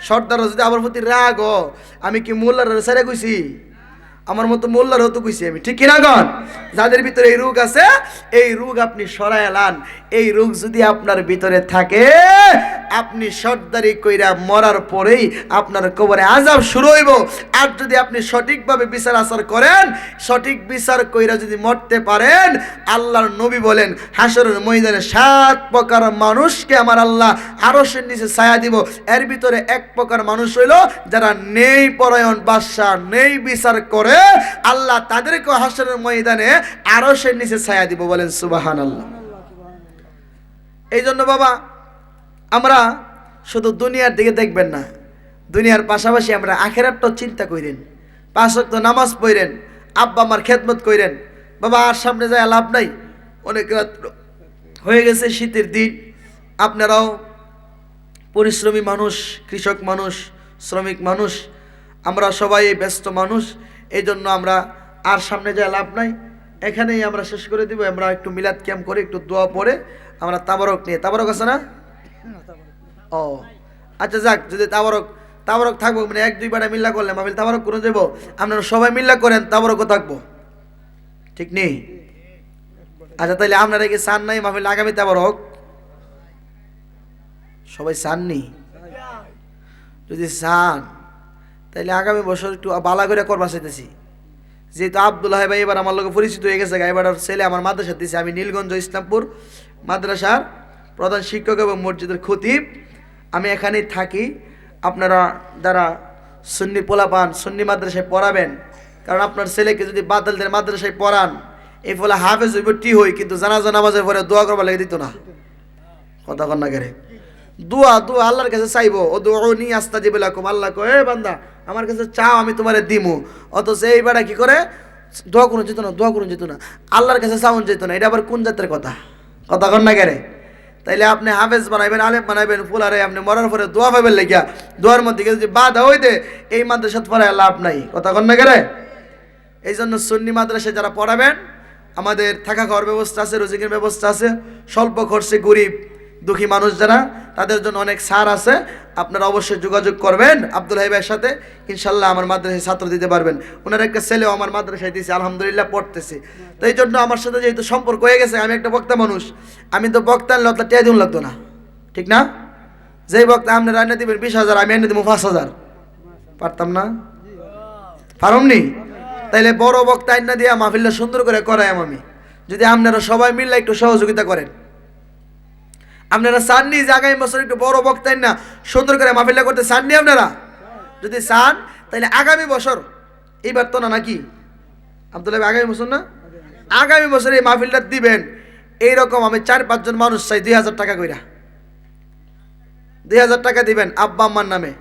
সর্দার যদি আমার প্রতি রাগ, আমি কি মোল্লার সারে কইছি? আমার মতো মোল্লার হতো কইছি আমি, ঠিক কিনা গন? যাদের ভিতরে এই রোগ আছে, এই রোগ আপনি সরায় এলান। এই রোগ যদি আপনার ভিতরে থাকে, আপনি সর্দারি কইরা মরার পরেই আপনার কবরে আযাব শুরু হইব। আর যদি আপনি সঠিকভাবে বিচার আচার করেন, সঠিক বিচার কইরা যদি মরতে পারেন, আল্লাহর নবী বলেন হাসরের ময়দানে 7 প্রকার মানুষকে আমার আল্লাহ আরশের নিচে ছায়া দিব। এর ভিতরে এক প্রকার মানুষ হইল যারা নেই পরায়ণ বাদশা, নেই বিচার করে, আল্লাহ তাদেরকে হাসরের ময়দানে আরশের নিচে ছায়া দিব। বলেন সুবহানাল্লাহ। এই জন্য বাবা, আমরা শুধু দুনিয়ার দিকে দেখবেন না, দুনিয়ার পাশাপাশি আমরা আখিরাতটাও চিন্তা করেন। 5 ওয়াক্ত নামাজ পড়েন, আব্বা আমার খেদমত করেন। বাবা আর সামনে যায় লাভ নাই, অনেক রাত হয়ে গেছে, শীতের দিন। আপনারাও পরিশ্রমী মানুষ, কৃষক মানুষ, শ্রমিক মানুষ, আমরা সবাই ব্যস্ত মানুষ। এই জন্য আমরা আর সামনে যায় লাভ নাই, এখানেই আমরা শেষ করে দিব। আমরা একটু মিলাদ ক্যাম্প করে একটু দোয়া পড়ে আমরা তাবারক নিয়ে, তাবারক আছে না? ও আচ্ছা, যাক, যদি তাবারক থাকবো, মানে 1-2 বার মিল্লা করলে মাহফিল তাবারক করে দেবো। আপনারা সবাই মিল্লা করেন, তাবারকও থাকবো, ঠিক নেই? আচ্ছা, তাইলে আপনারা কি চান নাই মাহফিল আগামী তাবারক? সবাই চাননি? যদি চান তাইলে আগামী বছর একটু বালা করে করবা চাইতেছি। যেহেতু আব্দুল্লাহ ভাই এবার আমার লোক পরিচিত হয়ে গেছে, এবার ছেলে আমার মাদ্রাসা দিয়েছে। আমি নীলগঞ্জ ইসলামপুর মাদ্রাসার প্রধান শিক্ষক এবং মসজিদের খতিব, আমি এখানেই থাকি। আপনারা যারা সুন্নি পোলাপান, সুন্নি মাদ্রাসায় পড়াবেন, কারণ আপনার ছেলেকে যদি বাদলদের মাদ্রাসায় পড়ান, এই ফলে হাফেজ হইব টি হই, কিন্তু জানাজা নামাজের পরে দোয়া করবার লেগে দিত না। কথা কন না করে? দোয়া আল্লাহর কাছে চাইবো। ও দুউনি আস্তাজিব লাকুম, আল্লাহ কয় এ বান্দা আমার কাছে চাও, আমি তোমারে দিমু। অথচ এই বেটা কি করে? দোয়া করুন যেত না, আল্লাহর কাছে চাউন যেত না। এটা আবার কোন জাতের কথা? কথা কন না করে? তাইলে আপনি হাফেজ বানাইবেন, আলেম বানাইবেন, ফুলারে আপনি মরার পরে দোয়া পাইবেন লেগিয়া, দোয়ার মধ্যে যদি বাধা হইতে এই মাদ্রাসা পড়ায় লাভ নাই। কথা কন না করে? এই জন্য সুন্নি মাদ্রাসায় যারা পড়াবেন, আমাদের থাকা খাওয়ার ব্যবস্থা আছে, রুজিকের ব্যবস্থা আছে, স্বল্প খরচে গরিব দুঃখী মানুষ যারা, তাদের জন্য অনেক ছাড় আছে। আপনারা অবশ্যই যোগাযোগ করবেন আব্দুল ভাইয়ের সাথে, ইনশাল্লাহ আমার মাদ্রাসায় ছাত্র দিতে পারবেন। ওনার একটা ছেলেও আমার মাদ্রাসায় দিয়েছে, আলহামদুলিল্লাহ পড়তেছে। তো এই জন্য আমার সাথে যেহেতু সম্পর্ক হয়ে গেছে, আমি একটা বক্তা মানুষ, আমি তো বক্তা আনলে অত টেয়া লাগতো না, ঠিক না? যেই বক্তা আপনি রান্না দিবেন 20,000, আমি এনে দেবো 5,000। পারতাম না? পারমনি? তাইলে বড় বক্তা আইনা দিয়া মাহফিলটা সুন্দর করে করাই আমি, যদি আপনারা সবাই মিলে একটু সহযোগিতা করেন। আপনারা চাননি যে আগামী বছর একটু বড় বক্তা আইনা সুন্দর করে মাহফিলটা করতে চাননি? আপনারা যদি চান তাহলে আগামী বছর, এইবার তো না নাকি আব্দুল্লাহ, আগামী বছর না, আগামী বছর এই মাহফিলটা দিবেন। এইরকম আমি 4-5 জন মানুষ চাই, 2000 টাকা কইরা, 2000 টাকা দিবেন আব্বা আম্মার নামে।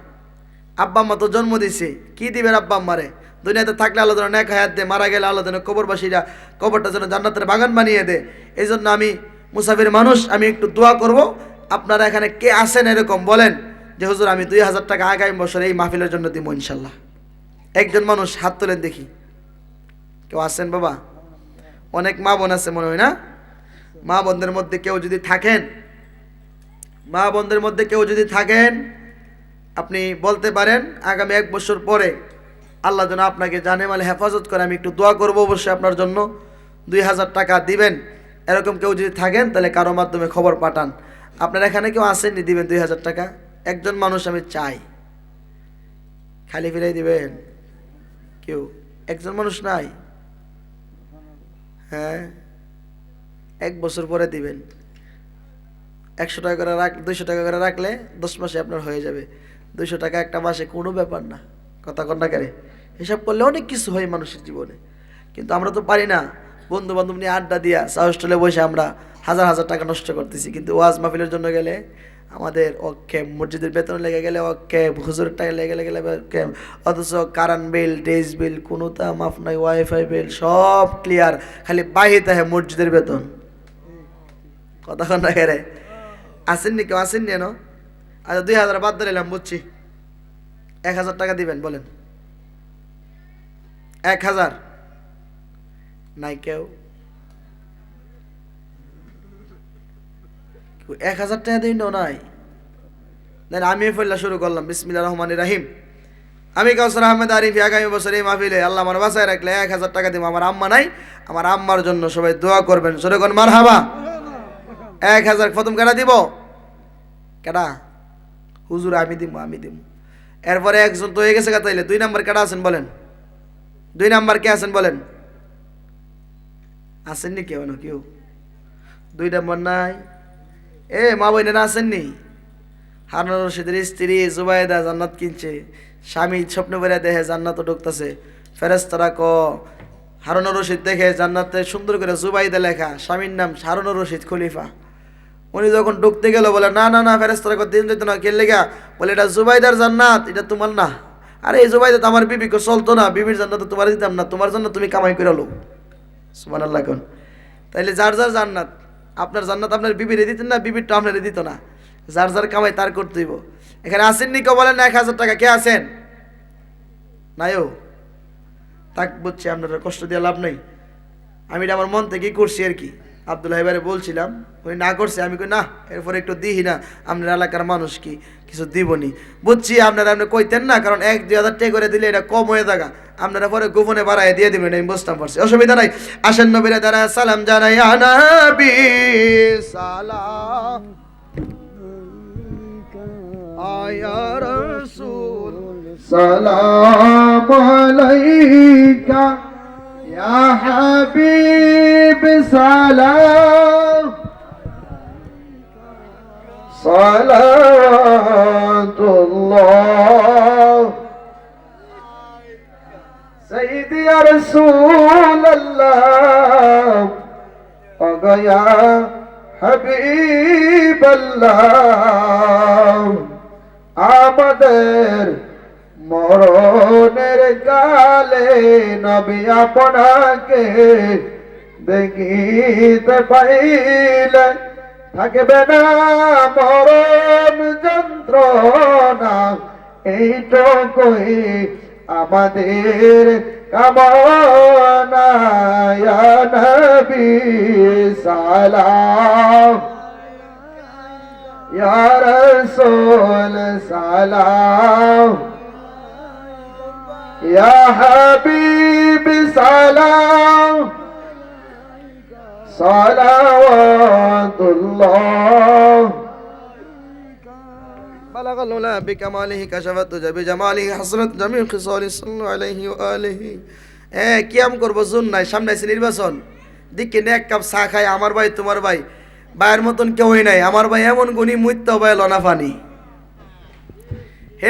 আব্বা আম্মা তো জন্ম দিছে, কি দিবেন আব্বা আম্মারে? দুনিয়াতে থাকলে আল্লাহ যেন নেক হায়াত দে, মারা গেলে আল্লাহ যেন কবরবাসীরা কবরটা যেন জান্নাতের বাগান বানিয়ে দে। এই জন্য আমি মুসাফির মানুষ, আমি একটু দোয়া করব। আপনারা এখানে কে আছেন এরকম বলেন যে হুজুর আমি 2000 টাকা আগামী বছর এই মাহফিলের জন্য দিব ইনশাল্লাহ। একজন মানুষ হাত তোলেন দেখি, কেউ আছেন বাবা? অনেক মা বোন আছে মনে হয় না? মা বোনদের মধ্যে কেউ যদি থাকেন, মা বোনদের মধ্যে কেউ যদি থাকেন, আপনি বলতে পারেন আগামী 1 বছর পরে আল্লাহ যেন আপনাকে জানে মালে হেফাজত করে। আমি একটু দোয়া করবো অবশ্যই আপনার জন্য। 2000 টাকা দিবেন, এরকম কেউ যদি থাকেন তাহলে কারো মাধ্যমে খবর পাঠান। আপনার এখানে কেউ আসেননি দিবেন 2000 টাকা? একজন মানুষ আমি চাই, খালি ফিরাই দিবেন কেউ? একজন মানুষ নাই? হ্যাঁ, 1 বছর পরে দিবেন। 100 টাকা করে 200 টাকা করে রাখলে 10 মাসে আপনার হয়ে যাবে। 200 টাকা একটা মাসে কোনো ব্যাপার না, কথা কন্যা করে হিসাব করলে অনেক কিছু হয় মানুষের জীবনে। কিন্তু আমরা তো পারি না, বন্ধু বান্ধব নিয়ে আড্ডা দিয়া চা হোস্টেলে বসে আমরা হাজার হাজার টাকা নষ্ট করতেছি। কিন্তু ওয়াজ মাহফিলের জন্য গেলে আমাদের অক্ষে, মসজিদের বেতন লেগে গেলে অক্ষে, হুজুরের টাকা লেগে গেলে অক্ষে, অথচ কারেন্ট বিল, ডেজ বিল কোনোটা মাফ নাই, ওয়াইফাই বিল সব ক্লিয়ার, খালি বাহিতে হয় মসজিদের বেতন। কথা কন্যা করে আসেননি কেউ? আসেননি এনো? আচ্ছা 2000 বাদ দিলাম, বুঝছি। 1000 টাকা দিবেন বলেন? 1000 নাই কেউ? 1000 টাকা দিন নাই? দেন আমি ফেললা শুরু করলাম। বিসমিল্লাহির রহমানির রহিম। আমি কাউসার আহমেদ আরিফি আগামী বছর এই মাহফিলে আল্লাহ আমার বাসায় রাখলে 1000 টাকা দিব। আমার আম্মা নাই, আমার আম্মার জন্য সবাই দোয়া করবেন। সরে কোন মারহাবা। 1000 প্রথম কেটা দিব? কেটা? হুজুর আমি দিব, আমি দিব। এরপরে একজন তো হয়ে গেছে, তাইলে 2 নাম্বার কেটা আছেন বলেন? 2 নাম্বার কে আছেন বলেন? আসেননি কেউ? না কেউ 2 নাম্বার নাই? এ মা বোনেরা আসেননি? হারুন রশিদের স্ত্রী জুবাইদা জান্নাত কিনছে, স্বামী স্বপ্ন বেড়ে দেখে জান্নাত ঢুকতেছে। ফেরেশতারা ক হারুন রশিদ দেখে জান্নাতে সুন্দর করে জুবাইদা লেখা, স্বামীর নাম হারুন রশিদ খলিফা। উনি যখন ঢুকতে গেল বলে না না না, ফেরেশতারা ক দিন যেত না, কে লেগা? বলে এটা জুবাইদার জান্নাত, এটা তোমার না। আরে এই জুবাইদা তো আমার বিবি, চলতো না, বিবির জান্নাত তোমার দিতাম না, তোমার জন্য তুমি কামাই করে লো। সুবহানাল্লাহ কোন। তাইলে যার যার জান্নাত, আপনার জান্নাত আপনার বিবিরে দিতেন না, বিবিরটা আপনারে দিত না। যার যার কামাই তার করতে হইব। এখানে আসেননি কেউ বলেন না 1000 টাকা? কে আছেন? নাইও? তাক বুঝছি, আপনারা কষ্ট দিয়ে লাভ নেই। আমি এটা আমার মন থেকেই করছি আর কি। আব্দুল্লাহ এবারে বলছিলাম, উনি না করছে, আমি কই না এরপরে একটু দিই না, আপনার এলাকার মানুষ কি কিছু দিবনি। বুঝছি আপনারা আপনি কইতেন না, কারণ 1-2000 টাকা করে দিলে এটা কম হয়ে থাকা, আপনারা পরে গোপনে বাড়ায় দিয়ে দিবেন, আমি বুঝতাম পারছি, অসুবিধা নাই। আসেন নবীরা দ্বারা সালাম জানাই, ইয়া নবী সালাম আয়া রাসূল সালাম আলাইকা ইয়া হাবিব সালাম সালাতুল্লাহ সাইয়্যিদি ইয়া রাসূলুল্লাহ ওগো ইয়া হাবিবাল্লাহ, আমাদের মরণের কালে নবী আপনাকে দেখিতে পাইলে থাকবে না মরণ যন্ত্রণা, এইটুকুই আমাদের কামনা। ইয়া নবী সালাম ইয়া রাসূল সালাম ইয়া হাবিব সালাম সালাওয়াতুল্লাহ। বালাগাল উলা বিকামালিহি কাশাফাত তুজা বিজামালিহি হাসনাত জামিউ খিসালিস সাল্লাল্লাহু আলাইহি ওয়া আলিহি। কিয়াম করব জুন নাই, সামনে আছে নির্বাচন। দিকে এক কাপ চা খাই, আমার ভাই তোমার ভাই, ভাইয়ের মতন কেউই নাই। আমার ভাই এমন গুণী মুইত্য ভাই লনা পানি।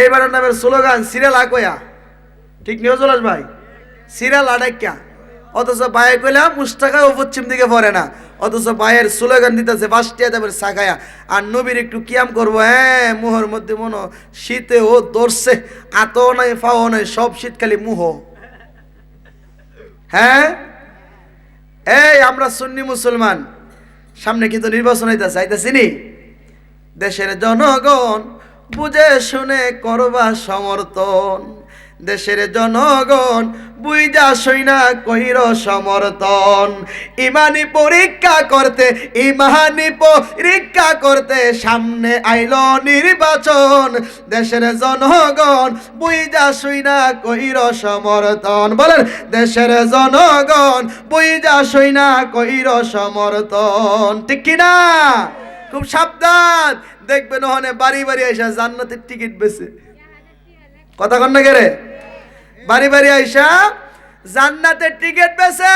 এইবারের নামের স্লোগান সিরিয়াল আকয়া, ঠিক নিয়ে চলাস ভাই, সিরিয়াল আডাক্যা। অথচ ভাইয়ে কইলাম মুস্তাকা ও পশ্চিম দিকে পড়ে না, অথচ ভাইয়ের স্লোগান দিতেছে বাসটিয়া দেবের সাকায়া। আর নবীর একটু কিয়াম করবো, মুহর মধ্যে মনো শীতে ও দর্শে, আতো নাই ফাও নাই, সব শীত খালি মুহ। এই আমরা সুন্নি মুসলমান, সামনে কিন্তু নির্বাচন হইতেছে, আইতাছি নি। দেশের জনগণ বুঝে শুনে করবা সমর্থন, দেশের জনগণ বুইজা সইনা কইর সমর্থন। ইমানি পরীক্ষা করতে সামনে আইল নির্বাচন, দেশের জনগণ বুইজা সইনা কইর সমর্থন। বলেন, দেশের জনগণ বুইজা সইনা কইর সমর্থন, ঠিক কিনা? খুব সাবধান, দেখবেন ওখানে বাড়ি বাড়ি আইসা জান্নাতের টিকিট বেছে। কথা কন না কেরে? বাড়ি বাড়ি আইসা জান্নাতের টিকিট বেছে।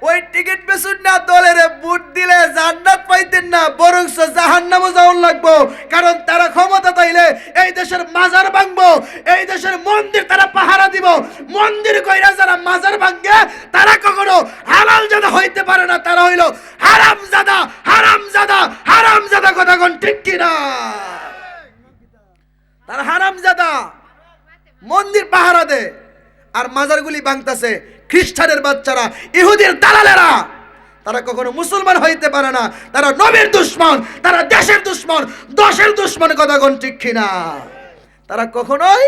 ওই টিকিট বেচুন না, দলের বুট দিলে জান্নাত পাইতেন না, বরং জাহান্নামে যাওয়ার লাগবো। কারণ তারা ক্ষমতা পাইলে এই দেশের মাজার ভাঙবো, এই দেশের মন্দির তারা পাহারা দিব। মন্দির কইরা যারা মাজার ভাঙবে তারা কখনো হালাল জাদা হইতে পারে না, তারা হইল হারামজাদা, হারামজাদা, হারামজাদা। কথা কোন ঠিক কিনা? তারা হারামজাদা, মন্দির পাহারা দে আর মাজারগুলি ভাঙতাছে খ্রিস্টানের বাচ্চারা, ইহুদির দালালেরা। তারা কখনো মুসলমান হইতে পারে না, তারা নবীর দুশমন, তারা দেশের দুশমন, দশের দুশমন। কথা কোন ঠিক কিনা? তারা কখনোই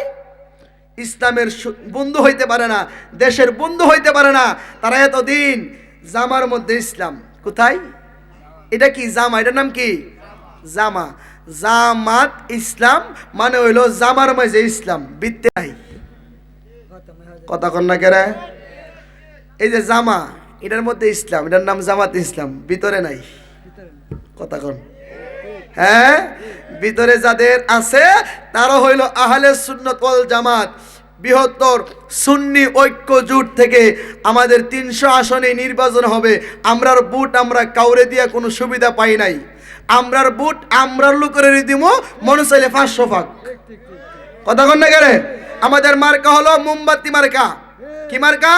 ইসলামের বন্ধু হইতে পারে না, দেশের বন্ধু হইতে পারে না। তারা এতদিন জামার মধ্যে ইসলাম কোথায়? এটা কি জামা? এটার নাম কি? জামা। জামাত ইসলাম মানে হইল জামার মাঝে ইসলাম, বিদ্যে নাই। কথা কন না কেরে? এই যে জামা, এটার মধ্যে ইসলাম, এটার নাম জামাত ইসলাম, ভিতরে নাই। কথা কন? ভিতরে যাদের আছে তারা হইল আহলে সুন্নাত ওয়াল জামাত। বৃহত্তর সুন্নি ঐক্য জোট থেকে আমাদের 300 আসনে নির্বাচন হবে। আমরার বুট আমরা কাউরে দিয়া কোনো সুবিধা পাই নাই। আমরার বুট আমরার লোকের দিব, মনে চাইলে 500 ভাগ। কথা কন না কেরে? আমাদের মার্কা হলো মোমবাতি মার্কা। কি মার্কা?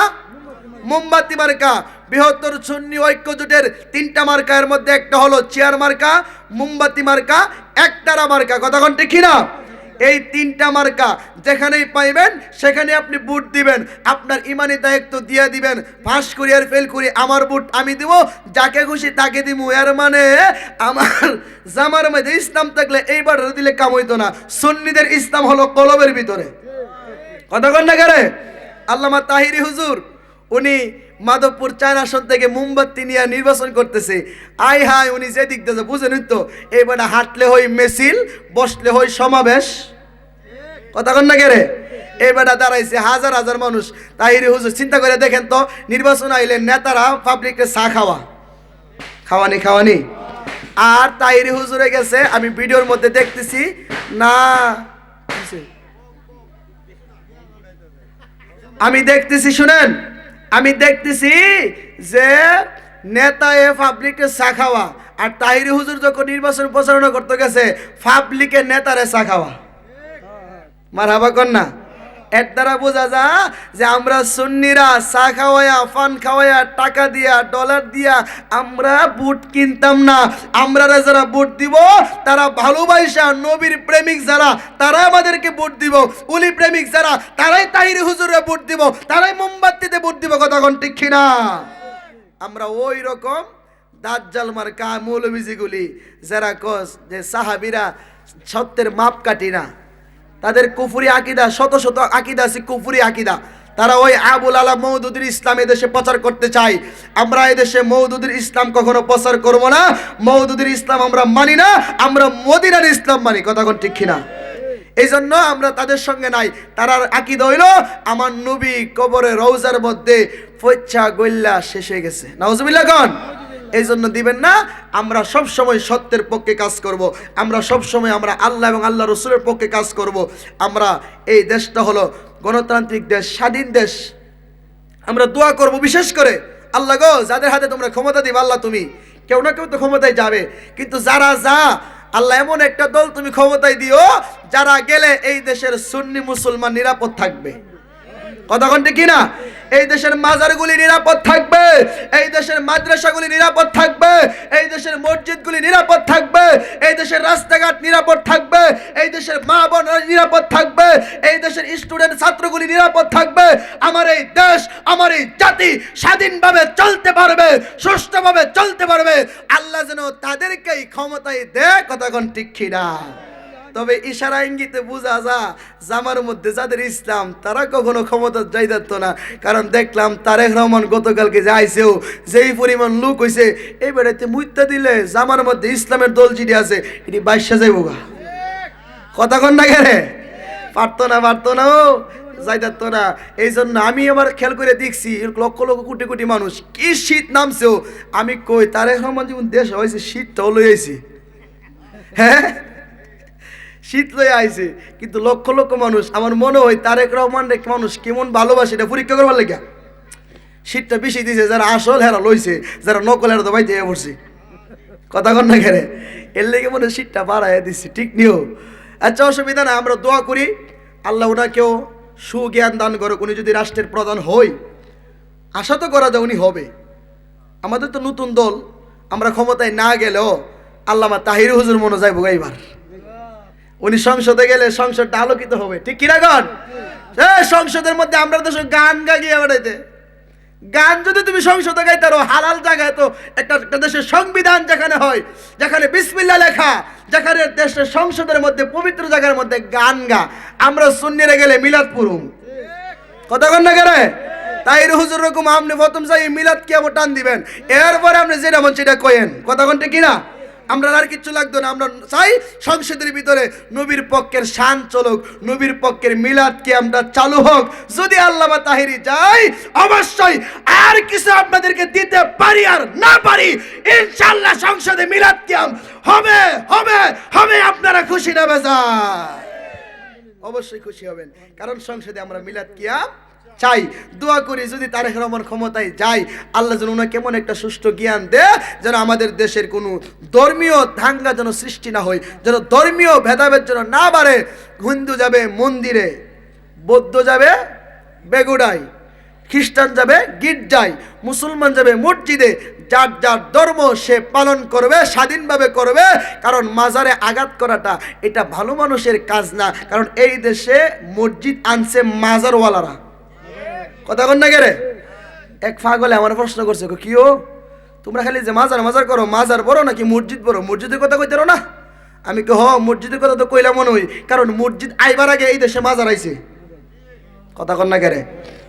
মোমবাতি মার্কা। বৃহত্তর সুন্নি ঐক্য জোটের 3টা মার্কা, এর মধ্যে একটা হলো চেয়ার মার্কা, মোমবাতি মার্কা, একতারা মার্কা। কথা কোন ঠিক না? এই 3টা মার্কা যেখানেই পাইবেন সেখানে আপনি বুট দিবেন, আপনার ইমানি দায়িত্ব দিয়ে দিবেন। পাস করি আর ফেল করি আমার বুট আমি দিব, যাকে খুশি তাকে দিব। এর মানে আমার জামার মধ্যে ইসলাম থাকলে এইবার দিলে কাম হইতো না। সুন্নিদের ইসলাম হলো কলবের ভিতরে। কথা কন না করে? আল্লামা তাহিরি হুজুর উনি মাধবপুর 4 আসন থেকে মোমবাতি নিয়ে নির্বাচন করতেছে। আই হাই, উনি যে দিক দিয়ে বুঝেন তো, এইবার হাঁটলে হই মিছিল, বসলে হই সমাবেশ। কথা কন না কেরে? এইবার দাঁড়াইছে হাজার হাজার মানুষ। তাহিরি হুজুর চিন্তা করে দেখেন তো, নির্বাচন আইলে নেতারা পাবলিককে চা খাওয়ানি আর তাহিরি হুজুরে গেছে। আমি ভিডিওর মধ্যে দেখতেছি না, আমি দেখতেছি, শুনেন, আমি দেখতেছি যে নেতা পাবলিকের চা খাওয়া, আর তাহিরি হুজুর যখন নির্বাচন প্রচারণা করতে গেছে পাবলিকের নেতারে চা খাওয়া। মারহাবা কর না? এর দ্বারা বোঝা যা যে আমরা সুন্নিরা চা খাওয়ায়া, পান খাওয়ায়া, টাকা দিয়া, ডলার দিয়া আমরা বুট কিনতাম না। আমরা যারা বুট দিব তারা ভালোবাসা নবীর প্রেমিক যারা, তারা আমাদেরকে বুট দিব। উলি প্রেমিক যারা, তারাই তাহিরি হুজুরে বুট দিব, তারাই মোমবাতিতে বুট দিব। কথা কোন ঠিক না? আমরা ওই রকম দাজ্জাল মার্কা মৌলবীজিগুলি যারা কস যে সাহাবীরা সত্যের মাপ কাটি না, তাদের কুফরি আকিদা, শত শত আকিদা আছে কুফরি আকিদা। তারা ওই আবুল আলা মওদুদির ইসলাম এদেশে প্রচার করতে চায়। আমরা এদেশে মওদুদির ইসলাম কখনো প্রচার করব না। মওদুদির ইসলাম আমরা মানি না, আমরা মদিনার ইসলাম মানি। কথা কোন ঠিক কিনা? এই জন্য আমরা তাদের সঙ্গে নাই। তারার আকিদা হইল আমার নবী কবরে রওজার মধ্যে ফচ্চা গল্লা শেষ হয়ে গেছে। নাউজুবিল্লাহ কোন? এই জন্য দিবেন না। আমরা সব সময় সত্যের পক্ষে কাজ করব, আমরা সব সময় আমরা আল্লাহ এবং আল্লাহ রসুলের পক্ষে কাজ করব। আমরা এই দেশটা হলো গণতান্ত্রিক দেশ, স্বাধীন দেশ। আমরা দোয়া করব বিশেষ করে, আল্লাহ গো যাদের হাতে তোমরা ক্ষমতা দিবা, আল্লাহ তুমি কেউ না কেউ তো ক্ষমতায় যাবে, কিন্তু যারা যা আল্লাহ এমন একটা দল তুমি ক্ষমতায় দিও যারা গেলে এই দেশের সুন্নি মুসলমান নিরাপদ থাকবে। কথা কোনটা কি না? এই দেশের মাজারগুলি নিরাপদ থাকবে, এই দেশের মাদ্রাসাগুলি নিরাপদ থাকবে, এই দেশের মসজিদগুলি নিরাপদ থাকবে, এই দেশের রাস্তাঘাট নিরাপদ থাকবে, এই দেশের মা বোনরা নিরাপদ থাকবে, এই দেশের স্টুডেন্ট ছাত্রগুলি নিরাপদ থাকবে। আমার এই দেশ, আমার এই জাতি স্বাধীনভাবে চলতে পারবে, সুষ্ঠুভাবে চলতে পারবে। আল্লাহ যেন তাদেরকেই ক্ষমতায় দেয়। কথা কোন ঠিক কি না? তবে ইশারা ইঙ্গিতে বোঝা যা জামার মধ্যে যাদের ইসলাম তারা কখনো ক্ষমতা যাই যাত না। কারণ দেখলাম তারেক রহমান গতকালকে যে আইসেও যেই পরিমাণ লোক হয়েছে, এই বেড়াইতে মুইতা দিলে জামার মধ্যে ইসলামের দল যেটি আছে এটি বাইশা যাইব গা। কথা কন না গেলে পারতো না ও যাই যাত না। এই জন্য আমি আবার খেয়াল করে দেখছি লক্ষ লক্ষ কোটি কোটি মানুষ, কি শীত নামছেও। আমি কই তারেক রহমান যেমন দেশ হয়েছে শীতটাও লই আইছি, হ্যাঁ শীত লয়ে আইছে, কিন্তু লক্ষ লক্ষ মানুষ। আমার মনে হয় তারেক রহমান মানুষ কেমন ভালোবাসে এটা পরীক্ষা করবার লেগে শীতটা বেশি দিয়েছে। যারা আসল হেরা লইছে, যারা নকল হেরা তো বাইতে পড়ছে। কথা কন না খেলে এর লেগে মনে শীতটা বাড়াইয়া দিচ্ছে, ঠিক নিও। আচ্ছা অসুবিধা না, আমরা দোয়া করি আল্লাহ ওনাকেও সুজ্ঞান দান করে। উনি যদি রাষ্ট্রের প্রধান হই, আশা তো করা যায় উনি হবে। আমাদের তো নতুন দল, আমরা ক্ষমতায় না গেলেও আল্লামা তাহির হুজুর মনে যাইব এবার। উনি সংসদে গেলে সংসদটা আলোকিত হবে, ঠিক কিনা গান? সংসদের মধ্যে আমরা তো গান গাইয়ে বেড়াইতে, গান যদি তুমি সংসদে গাইতে পারো, হালাল জায়গায় তো একটা দেশের সংবিধান যেখানে হয়, যেখানে বিসমিল্লাহ লেখা, যেখানে দেশের সংসদের মধ্যে পবিত্র জায়গার মধ্যে গান গা। আমরা সুন্নিরে গেলে মিলাদ পুরুম। কথা কন না গেলে তাহির হুজুর রকম আপনি প্রথম যাই মিলাদ কি আবার টান দিবেন, এরপরে আপনি যেটা মন সেটা কয়েন। কথা কনটা কিনা? আমরা আর কিচ্ছু লাগতো না। আমরা চাই সংসদের ভিতরে নবীর পক্ষের শান চলুক, নবীর পক্ষের মিলাদ কিয়ামটা চালু হোক। যদি আল্লামা তাহিরি যাই, অবশ্যই আর কিছু আপনাদেরকে দিতে পারি আর না পারি, ইনশাআল্লাহ সংসদে মিলাদ কিয়াম হবে হবে হবে। আপনারা খুশি না বেজার? অবশ্যই খুশি হবেন, কারণ সংসদে আমরা মিলাদ কিয়াম চাই। দোয়া করি যদি তারেক রহমান ক্ষমতায় যায়, আল্লাহ যেন ওনাকে কেমন একটা সুষ্ঠু জ্ঞান দেয়, যেন আমাদের দেশের কোনো ধর্মীয় দাঙ্গা যেন সৃষ্টি না হয়, যেন ধর্মীয় ভেদাভেদ যেন না বাড়ে। হিন্দু যাবে মন্দিরে, বৌদ্ধ যাবে বেগুড়ায়, খ্রিস্টান যাবে গির্জায়, মুসলমান যাবে মসজিদে। যার যার ধর্ম সে পালন করবে, স্বাধীনভাবে করবে। কারণ মাজারে আঘাত করাটা এটা ভালো মানুষের কাজ না। কারণ এই দেশে মসজিদ আনছে মাজারওয়ালারা। কথা কন না গেলে এক পাগলে আমার প্রশ্ন করছে, কিও তোমরা খালি যে মাজার করো, মাজার বড় নাকি মসজিদ বড়? মসজিদের কথা কইতে না? আমি হ মসজিদের কথা তো কইলাম মনে হই, কারণ মসজিদ আইবার আগে এই দেশে মাজার আইছে। কথা কন না গেলে,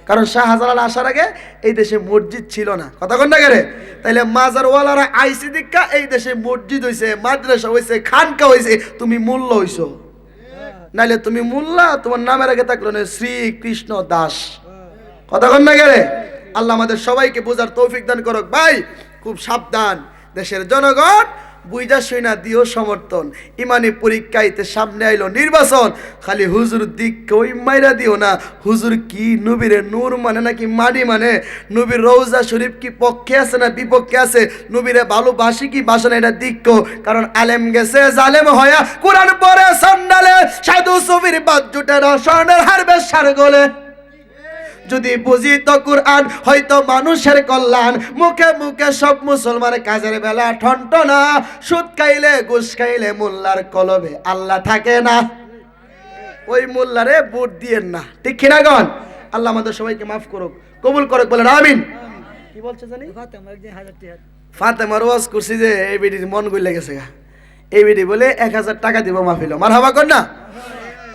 কারণ শাহজালাল আসার আগে এই দেশে মসজিদ ছিল না। কথা কন না গেলে, তাইলে মাজারওয়ালারা আইসি দীক্ষা এই দেশে মসজিদ হইছে, মাদ্রাসা হইছে, খানকা হইছে, তুমি মূল্য হইছো। নাইলে তুমি মোল্লা, তোমার নামের আগে থাকলো না শ্রী কৃষ্ণ দাস। কথা কন না গেলে, আল্লাহ আমাদের সবাইকে বোঝার তৌফিক দান করুক। ভাই খুব সাবধান, দেশের জনগণ বুঝা শুনা দিও সমর্থন। ইমানি পরীক্ষাইতে সামনে আইলো নির্বাচন, খালি হুজুর দিক ওই মাইরা দিও না। হুজুর কি নবীরে নূর মানে নাকি মাটি মানে? নবীর রওজা শরীফ কি পক্ষে আছে না বিপক্ষে আছে? নবীরে ভালোবাসি কি বাসনা, এটা দিক। কারণ আলেম গেছে জালেম হয়া, কোরআন পরে সন্ডালে, সাধু সুফির বাজুটের স্বর্ণের হারবে সার গোলে। যদি বুঝি তো কোরআন হয়তো মানুষের কল্যাণ। মুখে মুখে সব মুসলমান, কাজের বেলা ঠনটনা। সুদ খাইলে ঘুষ খাইলে মোল্লার কলবে আল্লাহ থাকে না। ওই মোল্লারে ভোট দিয়েন না, ঠিক কিনা গণ? আল্লাহ আমাদের সবাইকে মাফ করুক, কবুল করুক, বলেন আমিন। কি বলছে জানি ফাতেমার ওয়াজ করছি যে এই বেটির মন গইলে গেছে গা, এই বেটি বলে 1000 টাকা দিব মাহফিল। মারহাবা কর না।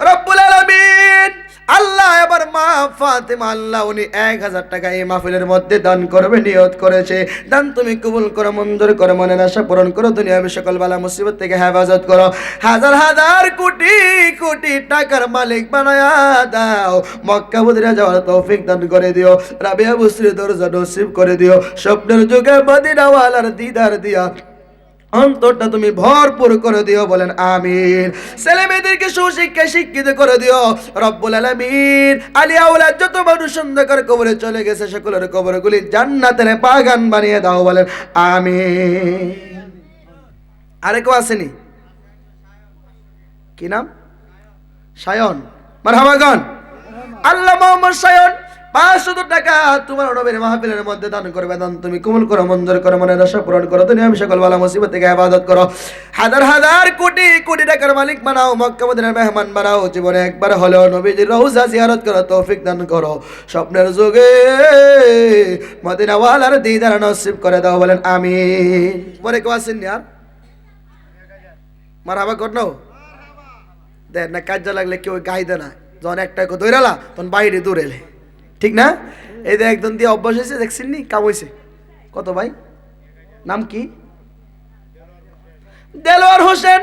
রব্বুল আলামিন আল্লাহ এবার মা ফাতেমা আল্লাহ উনি 1000 টাকা এই মাহফিলের মধ্যে দান করবে নিয়ত করেছে। দান তুমি কবুল করো, মঞ্জুর করো, মনের আশা পূরণ করো, দুনিয়ার সকল বালা মুসিবত থেকে হেফাজত করো, হাজার হাজার কোটি কোটি টাকার মালিক বানায়া দাও, মক্কা মদিনা যাওয়ার তৌফিক দান করে দিও, রাবিয়া বুসরি দরজা নসিব করে দিও, স্বপ্নের যুগে মদিনাওয়ালার দিদার দিয়া অন্তরটা তুমি ভরপুর করে দিও, বলেন আমিন। ছেলে মেয়েদেরকে সুশিক্ষা শিক্ষিত করে দিও রব্বুল আলামিন। আলিয়া আওলাদ যত মানুষ অন্ধকার কবরে চলে গেছে সকলের কবরগুলি জান্নাতের বাগান বানিয়ে দাও, বলেন আমিন। আরে কেউ আসেনি? কি নাম? সায়ন। মারহাবাগন। আল্লাহ মোহাম্মদ সায়ন 500 টাকা তোমার নবীর মাহফিলের মধ্যে দান করবে। দান তুমি কবুল করো, মঞ্জুর করো, মনের আশা পূরণ করো, দুনিয়া সকল বালা মুসিবত থেকে হেফাজত করো, হাজার হাজার কোটি কোটি টাকার মালিক বানাও, মক্কা মদিনার মেহমান বানাও, জীবনে একবার হলেও নবীজির রওজা জিয়ারত করো তৌফিক দান করো, স্বপ্নের যুগে মদিনাওয়ালার দিদার নসিব করে দাও, বলেন আমিন। পরে কেউ আসেন আর মারহাবা কর নাও দেন না, কাজে লাগলে কেউ গাই দে না, যখন একটা ধৈরালা তখন বাইরে দূরে এলে, ঠিক না? এই যে একজন দিয়ে অভ্যাস হয়েছে, দেখছেন নি কাম হয়েছে কত ভাই, নাম কি? দেলোয়ার হোসেন।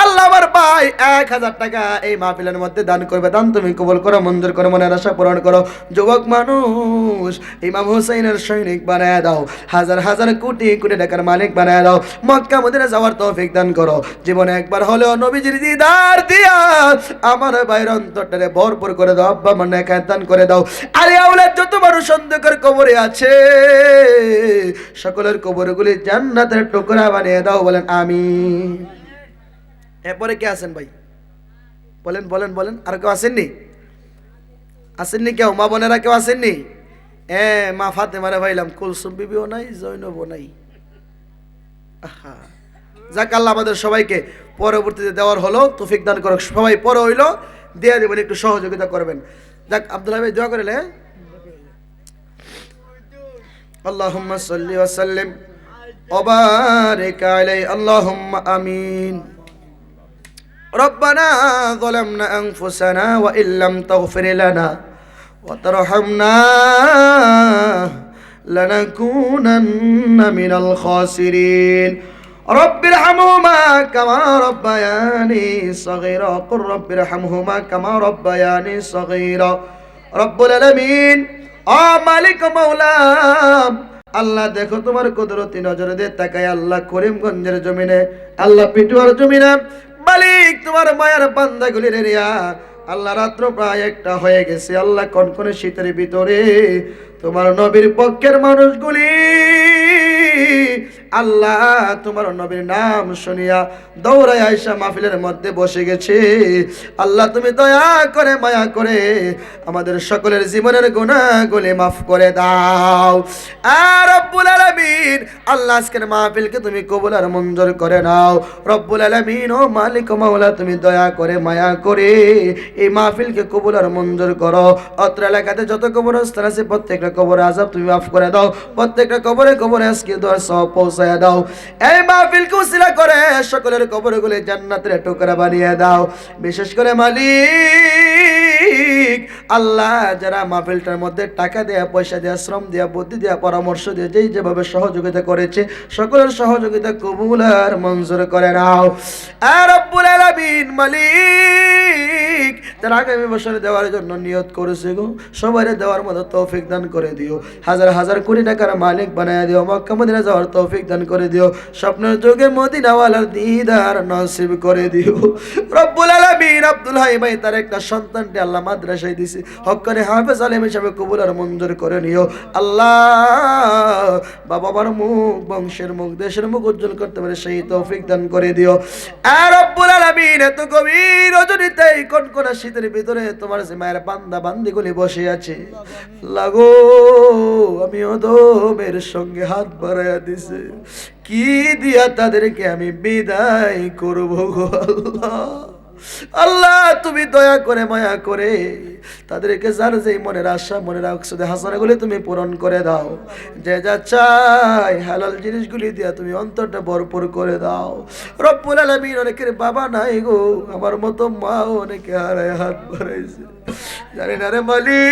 আল্লাহ আমার ভাই 1000 টাকা এই মাহফিলের মধ্যে দান করবে। দান তুমি কবুল করো, মঞ্জুর করো, মনের আশা পূরণ করো, যুবক মানুষ ইমাম হুসাইনের সৈনিক বানায় দাও, হাজার হাজার কোটি কোটি টাকার মালিক বানায় দাও, মক্কা মদিনা যাওয়ার তৌফিক দান করো, জীবনে একবার হলেও নবীজির দিদার দিয়া আমার ভাইয়ের অন্তরটারে ভরপুর করে দাও, আব্বা মনে দান করে দাও। আরে আওলাদ যত মানুষ অন্ধকার কবরে আছে সকলের কবরগুলি জান্নাতের টুকরা বানিয়ে দাও, বলেন আমিন। এরপরে কে আছেন ভাই? বলেন বলেন বলেন। আর কেউ আসেননি? আসেননি কেউ? মা বোনেরা কেউ আসেননি? মা ফাতেমারে ভাইলাম, কুলসুম বিবিও নাই, জৈনবও নাই। যাক, আল্লাহ আমাদের সবাইকে পরবর্তীতে দেওয়ার হলো তৌফিক দান করো, সবাই পরে হইলো দিয়ে দেবেন, একটু সহযোগিতা করবেন। যাক, আব্দুল্লাহ ভাই দোয়া করেলে। আল্লাহুম্মা সাল্লি ওয়া সাল্লিম ওয়া বারিক আলাইহি, আল্লাহুম্মা আমিন। ربنا ظلمنا أنفسنا وإن لم تغفر لنا وترحمنا لنكونن من الخاسرين رب ارحمهما كما ربياني صغيرا قل رب ارحمهما كما ربياني صغيرا رب العالمين মালিক মাওলা আল্লাহ দেখো তোমার কুদরতি নজরে দিয়ে তাকায় আল্লাহ করিমগঞ্জের জমিনে, আল্লাহ পিটুয়ার জমিনে মালিক তোমার মায়ার বান্দাগুলির রিয়া আল্লাহ রাত্র প্রায় 1টা হয়ে গেছে, আল্লাহ কনকনে শীতের ভিতরে তোমার নবীর পক্ষের মানুষগুলি আল্লাহ তোমার নবীর নাম শুনিয়া দৌড়ায় আয়েশা মাহফিলের মধ্যে বসে গেছে। আল্লাহ তুমি দয়া করে মায়া করে আমাদের সকলের জীবনের গুনাহগুলি মাফ করে দাও। আর রব্বুল আলামিন আল্লাহ আজকের মাহফিলকে তুমি কবুল আর মঞ্জুর করে নাও। রব্বুল আলামিন ও মালিক ও মাওলা তুমি দয়া করে মায়া করে এই মাহফিলকে কবুল আর মঞ্জুর করো। অত্র এলাকাতে যত কবরস্থান আছে প্রত্যেকটা কবরে আযাব তুমি মাফ করে দাও, প্রত্যেকটা কবরে কবরে আজকে দোয়া সওয়াব পৌঁছায়া দাও। এই মাহফিলকে উসিলা করে সকলের কবরগুলি জান্নাতের টুকরা বানিয়ে দাও। বিশেষ করে মালিক আল্লাহ যারা মাহফিলটার মধ্যে টাকা দেয়া, পয়সা দেয়া, শ্রম দেয়া, বুদ্ধি দেয়া, পরামর্শ দিয়ে যেই যেভাবে সহযোগিতা করেছে সকলের সহযোগিতা কবুল আর মঞ্জুর করে নাও। আর রব্বুল আলামিন মালিক যারা আগামী বছরে দেওয়ার জন্য নিয়ত করেছে গো সবাই দেওয়ার মতো তৌফিক দান করে দিও, হাজার হাজার কোটি টাকার মালিক বানায় দিও, মক্কা মদিনা যাওয়ার তৌফিক দান করে দিও, স্বপ্নের যুগে মদিনাওয়ালার দিদার নসিব করে দিও। রব্বুল আলামিন আব্দুল হাই ভাই তার একটা সন্তানকে আল্লাহ মাদ্রাসায় দিছে, হক করে হাফেজ আলেম হিসেবে কবুল আর মঞ্জুর করে নিও। আল্লাহ বাবার মুখ, বংশের মুখ, দেশের মুখ উজ্জ্বল করতে পারে সেই তৌফিক দান করে দিও। আর রব্বুল আলামিন এত গভীর রজনীতে কোন শীতের ভিতরে তোমার যে মায়ের বান্দা বান্দিগুলি বসে আছে লাগো, আমি ওদের সঙ্গে হাত বাড়াইয়া দিছে, কি দিয়া তাদেরকে আমি বিদায় করব গো আল্লাহ। আল্লাহ তুমি দয়া করে মায়া করে তাদেরকে যার যেই মনের আশা মনের আকসুদে হাসানাগুলি তুমি পূরণ করে দাও, যে যা চাই হালাল জিনিসগুলি দিয়া তুমি অন্তরটা ভরপুর করে দাও। রব্বুল আলামিন অনেকের বাবা নাই গো, আমার মতো মা অনেকে হারায় হাত বাড়াইছে, জানি না রে মালিক,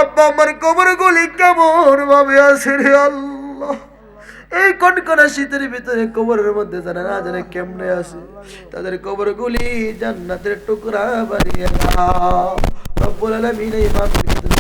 আব্বা আমার কবর গুলি কেমন ভাবে আছে রে আল্লাহ। এই কনকনা শীতের ভিতরে কবরের মধ্যে জানা না জানে কেমনে আছে, তাদের কবর গুলি জান্নাতের টুকরা বানিয়ে দাও রব্বুল আলামিন। এই মাহফিলকে